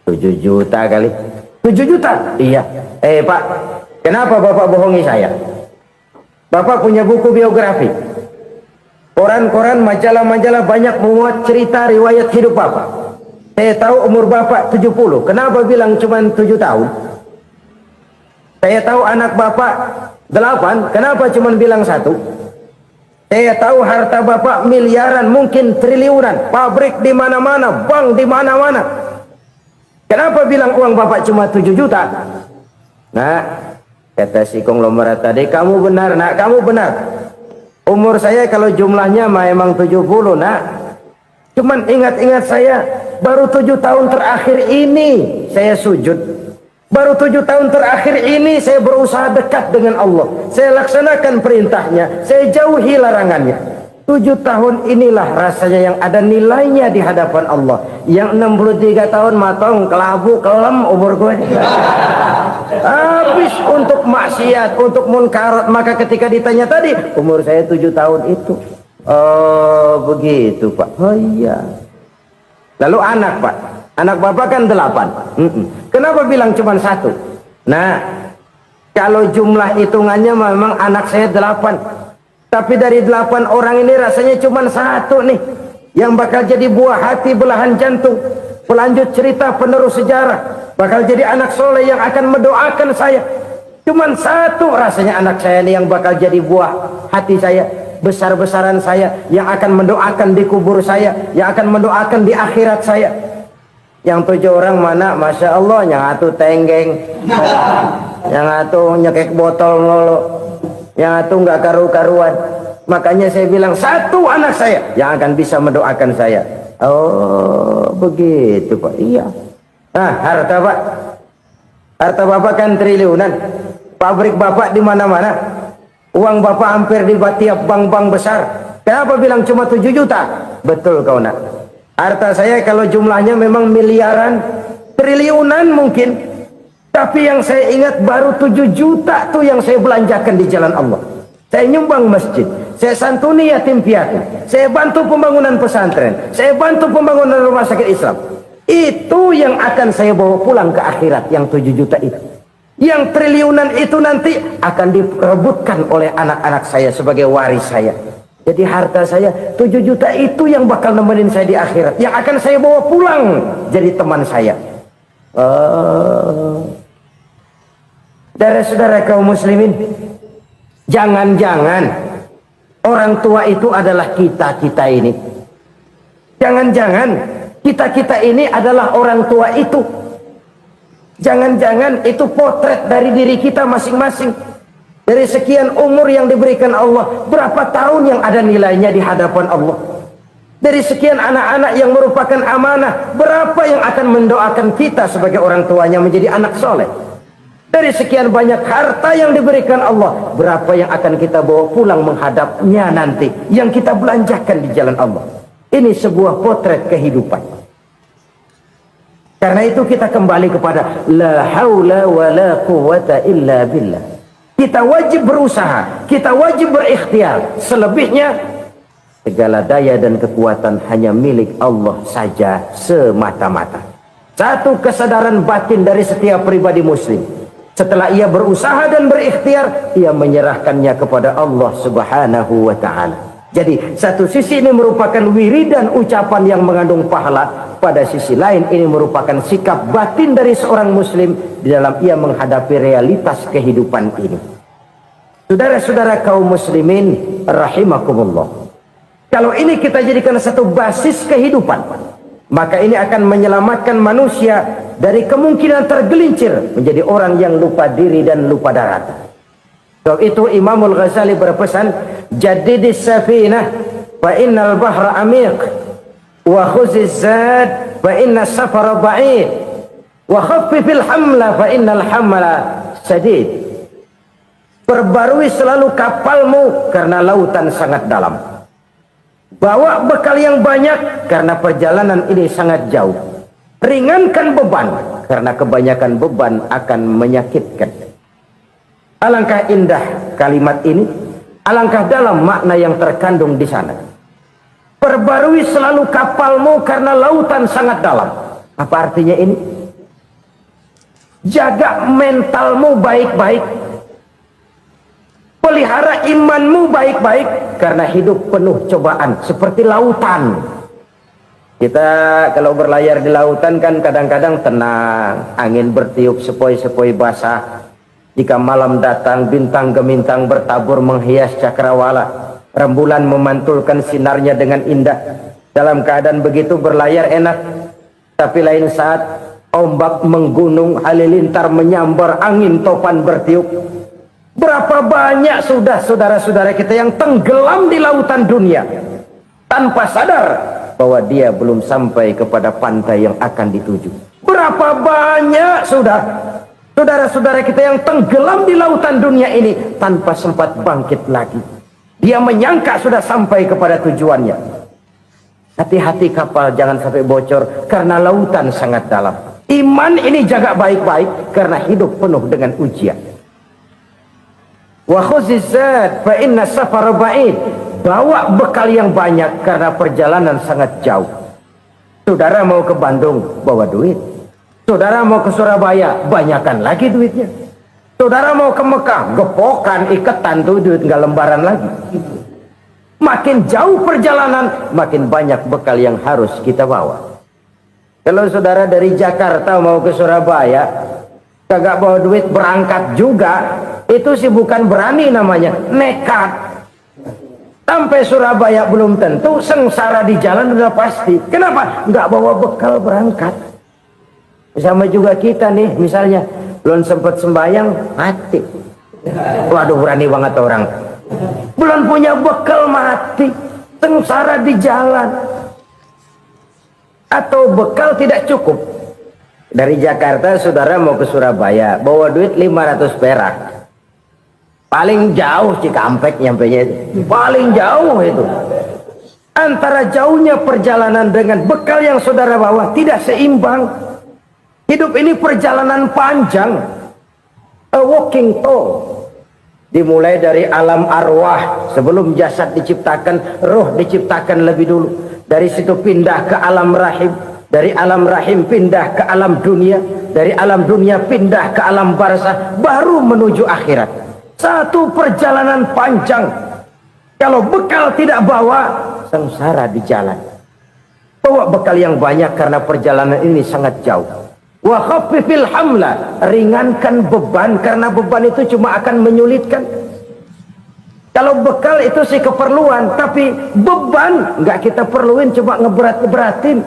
7 juta kali. 7 juta? Iya. Pak, kenapa Bapak bohongi saya? Bapak punya buku biografi. Koran-koran, majalah-majalah banyak memuat cerita riwayat hidup Bapak. Saya tahu umur Bapak 70. Kenapa bilang cuma 7 tahun? Saya tahu anak Bapak 8. Kenapa cuma bilang 1? Saya tahu harta Bapak miliaran, mungkin triliunan. Pabrik di mana-mana, bank di mana-mana. Kenapa bilang uang Bapak cuma 7 juta? Nah, kata si konglomerat tadi, kamu benar nak, kamu benar. Umur saya kalau jumlahnya memang 70 nak. Cuman ingat-ingat saya, baru 7 tahun terakhir ini saya sujud. Baru 7 tahun terakhir ini saya berusaha dekat dengan Allah. Saya laksanakan perintahnya, saya jauhi larangannya. 7 tahun inilah rasanya yang ada nilainya di hadapan Allah. Yang 63 tahun matong, kelabu, kelem umur gue. Habis untuk maksiat, untuk munkarat. Maka ketika ditanya tadi, umur saya 7 tahun itu. Oh begitu Pak. Oh iya. Lalu anak Pak, anak Bapak kan 8. Kenapa bilang cuma 1? Nah, kalau jumlah hitungannya memang anak saya 8. Tapi dari 8 orang ini rasanya cuma 1 nih yang bakal jadi buah hati, belahan jantung, pelanjut cerita, penerus sejarah, bakal jadi anak soleh yang akan mendoakan saya. Cuman 1 rasanya anak saya ini yang bakal jadi buah hati saya, besar-besaran saya, yang akan mendoakan di kubur saya, yang akan mendoakan di akhirat saya. Yang 7 orang mana, Masya Allah, yang 1 tenggeng, yang 1 nyekek botol ngolo, yang 1 nggak karu-karuan. Makanya saya bilang 1 anak saya yang akan bisa mendoakan saya. Oh begitu Pak. Iya. Nah, harta Pak, harta Bapak kan triliunan. Pabrik Bapak di mana-mana. Uang Bapak hampir di tiap bank-bank besar. Kenapa bilang cuma 7 juta? Betul kau nak. Harta saya kalau jumlahnya memang miliaran, triliunan mungkin. Tapi yang saya ingat baru 7 juta tuh yang saya belanjakan di jalan Allah. Saya nyumbang masjid, saya santuni yatim piatu, saya bantu pembangunan pesantren, saya bantu pembangunan rumah sakit Islam. Itu yang akan saya bawa pulang ke akhirat, yang 7 juta itu. Yang triliunan itu nanti akan diperebutkan oleh anak-anak saya sebagai waris saya. Jadi harta saya 7 juta itu yang bakal nemenin saya di akhirat, yang akan saya bawa pulang jadi teman saya. Saudara-saudara kaum muslimin, jangan-jangan orang tua itu adalah kita-kita ini. Jangan-jangan kita-kita ini adalah orang tua itu. Jangan-jangan itu potret dari diri kita masing-masing. Dari sekian umur yang diberikan Allah, berapa tahun yang ada nilainya di hadapan Allah? Dari sekian anak-anak yang merupakan amanah, berapa yang akan mendoakan kita sebagai orang tuanya menjadi anak soleh? Dari sekian banyak harta yang diberikan Allah, berapa yang akan kita bawa pulang menghadapnya nanti, yang kita belanjakan di jalan Allah? Ini sebuah potret kehidupan. Karena itu kita kembali kepada la haula wa la quwwata illa billah. Kita wajib berusaha, kita wajib berikhtiar. Selebihnya, segala daya dan kekuatan hanya milik Allah saja semata-mata. Satu kesadaran batin dari setiap pribadi muslim. Setelah ia berusaha dan berikhtiar, ia menyerahkannya kepada Allah Subhanahu wa ta'ala. Jadi satu sisi ini merupakan wiridan ucapan yang mengandung pahala. Pada sisi lain ini merupakan sikap batin dari seorang muslim di dalam ia menghadapi realitas kehidupan ini. Saudara-saudara kaum muslimin rahimakumullah. Kalau ini kita jadikan satu basis kehidupan, maka ini akan menyelamatkan manusia dari kemungkinan tergelincir menjadi orang yang lupa diri dan lupa darat. Sebab itu Imamul Ghazali berpesan, jadidis safinah fa innal bahra amiq wa khuziz zad fa inna safara ba'id wa khaffifil hamla fa innal hamla sadid. Perbarui selalu kapalmu karena lautan sangat dalam. Bawa bekal yang banyak karena perjalanan ini sangat jauh. Ringankan beban karena kebanyakan beban akan menyakitkan. Alangkah indah kalimat ini, alangkah dalam makna yang terkandung di sana. Perbarui selalu kapalmu karena lautan sangat dalam. Apa artinya ini? Jaga mentalmu baik-baik. Pelihara pelihara imanmu baik-baik, karena hidup penuh cobaan seperti lautan. Kita kalau berlayar di lautan kan kadang-kadang tenang, angin bertiup sepoi-sepoi basah. Jika malam datang, bintang gemintang bertabur menghias cakrawala, rembulan memantulkan sinarnya dengan indah. Dalam keadaan begitu berlayar enak. Tapi lain saat ombak menggunung, halilintar menyambar, angin topan bertiup. Berapa banyak sudah saudara-saudara kita yang tenggelam di lautan dunia tanpa sadar bahwa dia belum sampai kepada pantai yang akan dituju. Berapa banyak sudah saudara-saudara kita yang tenggelam di lautan dunia ini tanpa sempat bangkit lagi. Dia menyangka sudah sampai kepada tujuannya. Hati-hati kapal jangan sampai bocor karena lautan sangat dalam. Iman ini jaga baik-baik karena hidup penuh dengan ujian. Wa khuzizat fa inna safara ba'id. Bawa bekal yang banyak karena perjalanan sangat jauh. Saudara mau ke Bandung, bawa duit. Saudara mau ke Surabaya, banyakan lagi duitnya. Saudara mau ke Mekah, gepokan, iketan tuh duit nggak lembaran lagi. Makin jauh perjalanan, makin banyak bekal yang harus kita bawa. Kalau saudara dari Jakarta mau ke Surabaya, kagak bawa duit berangkat juga, itu sih bukan berani namanya, nekat. Sampai Surabaya belum tentu, sengsara di jalan udah pasti. Kenapa? Nggak bawa bekal berangkat. Sama juga kita nih, misalnya belum sempat sembahyang, mati. Waduh, berani banget orang. Belum punya bekal, mati. Sengsara di jalan. Atau bekal tidak cukup. Dari Jakarta saudara mau ke Surabaya, bawa duit 500 perak. Paling jauh Cikampek nyampenya itu. Paling jauh itu. Antara jauhnya perjalanan dengan bekal yang saudara bawa tidak seimbang. Hidup ini perjalanan panjang. A walking tour. Dimulai dari alam arwah. Sebelum jasad diciptakan, roh diciptakan lebih dulu. Dari situ pindah ke alam rahim. Dari alam rahim pindah ke alam dunia. Dari alam dunia pindah ke alam barzah. Baru menuju akhirat. Satu perjalanan panjang. Kalau bekal tidak bawa, sengsara di jalan. Bawa bekal yang banyak karena perjalanan ini sangat jauh. Wa khaffifil hamla, ringankan beban karena beban itu cuma akan menyulitkan. Kalau bekal itu sih keperluan, tapi beban nggak kita perluin, cuma ngeberat-beratin.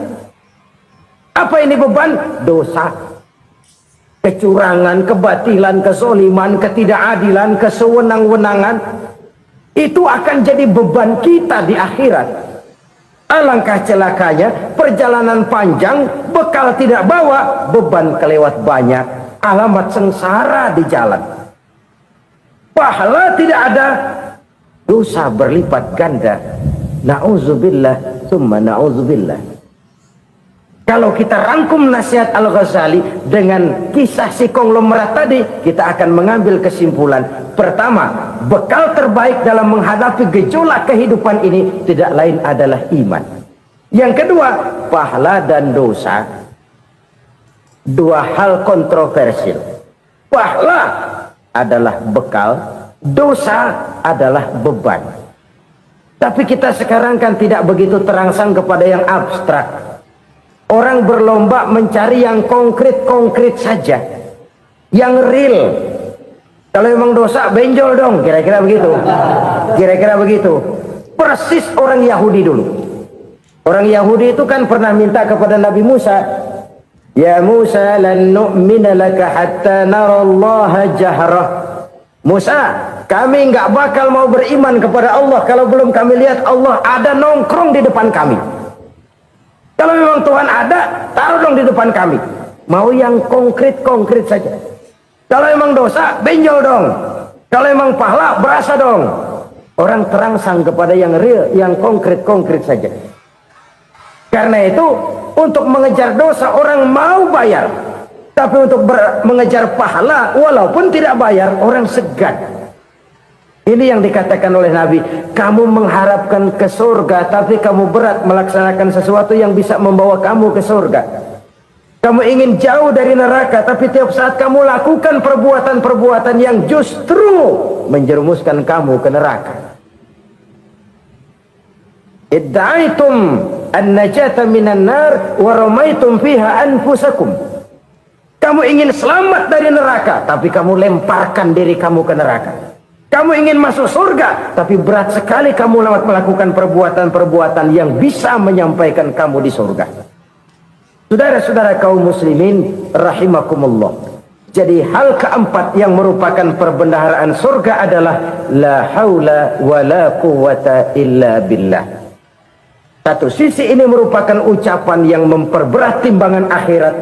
Apa ini beban? Dosa. Kecurangan, kebatilan, kezoliman, ketidakadilan, kesewenang-wenangan. Itu akan jadi beban kita di akhirat. Alangkah celakanya, perjalanan panjang, bekal tidak bawa, beban kelewat banyak, alamat sengsara di jalan. Pahala tidak ada, dosa berlipat ganda. Na'udzubillah, summa na'udzubillah. Kalau kita rangkum nasihat Al-Ghazali dengan kisah si konglomerat tadi, kita akan mengambil kesimpulan. Pertama, bekal terbaik dalam menghadapi gejolak kehidupan ini tidak lain adalah iman. Yang kedua, pahala dan dosa. Dua hal kontroversial. Pahala adalah bekal, dosa adalah beban. Tapi kita sekarang kan tidak begitu terangsang kepada yang abstrak. Orang berlomba mencari yang konkret-konkret saja, yang real. Kalau memang dosa, benjol dong, kira-kira begitu. Kira-kira begitu. Persis orang Yahudi dulu. Orang Yahudi itu kan pernah minta kepada Nabi Musa, Ya Musa, lan nu'mina laka hatta narallaha jahrah. Musa, kami nggak bakal mau beriman kepada Allah kalau belum kami lihat Allah ada nongkrong di depan kami. Kalau memang Tuhan ada, taruh dong di depan kami. Mau yang konkret-konkret saja. Kalau memang dosa, benjol dong. Kalau memang pahala, berasa dong. Orang terangsang kepada yang real, yang konkret-konkret saja. Karena itu, untuk mengejar dosa, orang mau bayar. Tapi untuk mengejar pahala, walaupun tidak bayar, orang segan. Ini yang dikatakan oleh Nabi, kamu mengharapkan ke surga, tapi kamu berat melaksanakan sesuatu yang bisa membawa kamu ke surga. Kamu ingin jauh dari neraka, tapi tiap saat kamu lakukan perbuatan-perbuatan yang justru menjerumuskan kamu ke neraka. Idda'aitum an-najata minan nar wa ramaitum fiha anfusakum. Kamu ingin selamat dari neraka, tapi kamu lemparkan diri kamu ke neraka. Kamu ingin masuk surga, tapi berat sekali kamu melakukan perbuatan-perbuatan yang bisa menyampaikan kamu di surga. Saudara-saudara kaum muslimin rahimakumullah. Jadi hal keempat yang merupakan perbendaharaan surga adalah la haula wa la quwwata illa billah. Satu sisi ini merupakan ucapan yang memperberat timbangan akhirat.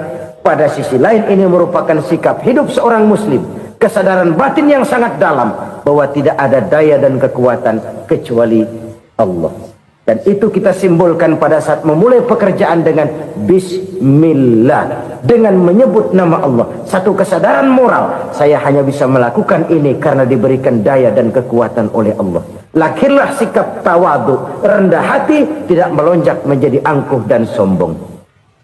Pada sisi lain ini merupakan sikap hidup seorang muslim. Kesadaran batin yang sangat dalam bahwa tidak ada daya dan kekuatan kecuali Allah. Dan itu kita simbolkan pada saat memulai pekerjaan dengan Bismillah, dengan menyebut nama Allah. Satu kesadaran moral, saya hanya bisa melakukan ini karena diberikan daya dan kekuatan oleh Allah. Lahirlah sikap tawadu, rendah hati, tidak melonjak menjadi angkuh dan sombong.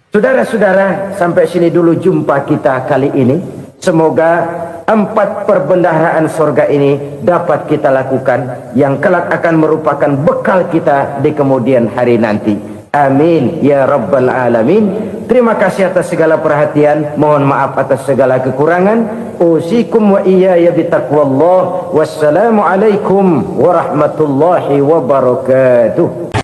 Saudara-saudara, sampai sini dulu jumpa kita kali ini. Semoga 4 perbendaharaan surga ini dapat kita lakukan, yang kelak akan merupakan bekal kita di kemudian hari nanti. Amin ya rabbal alamin. Terima kasih atas segala perhatian, mohon maaf atas segala kekurangan. Usikum wa iyaya bitaqwallah. Wassalamu alaikum warahmatullahi wabarakatuh.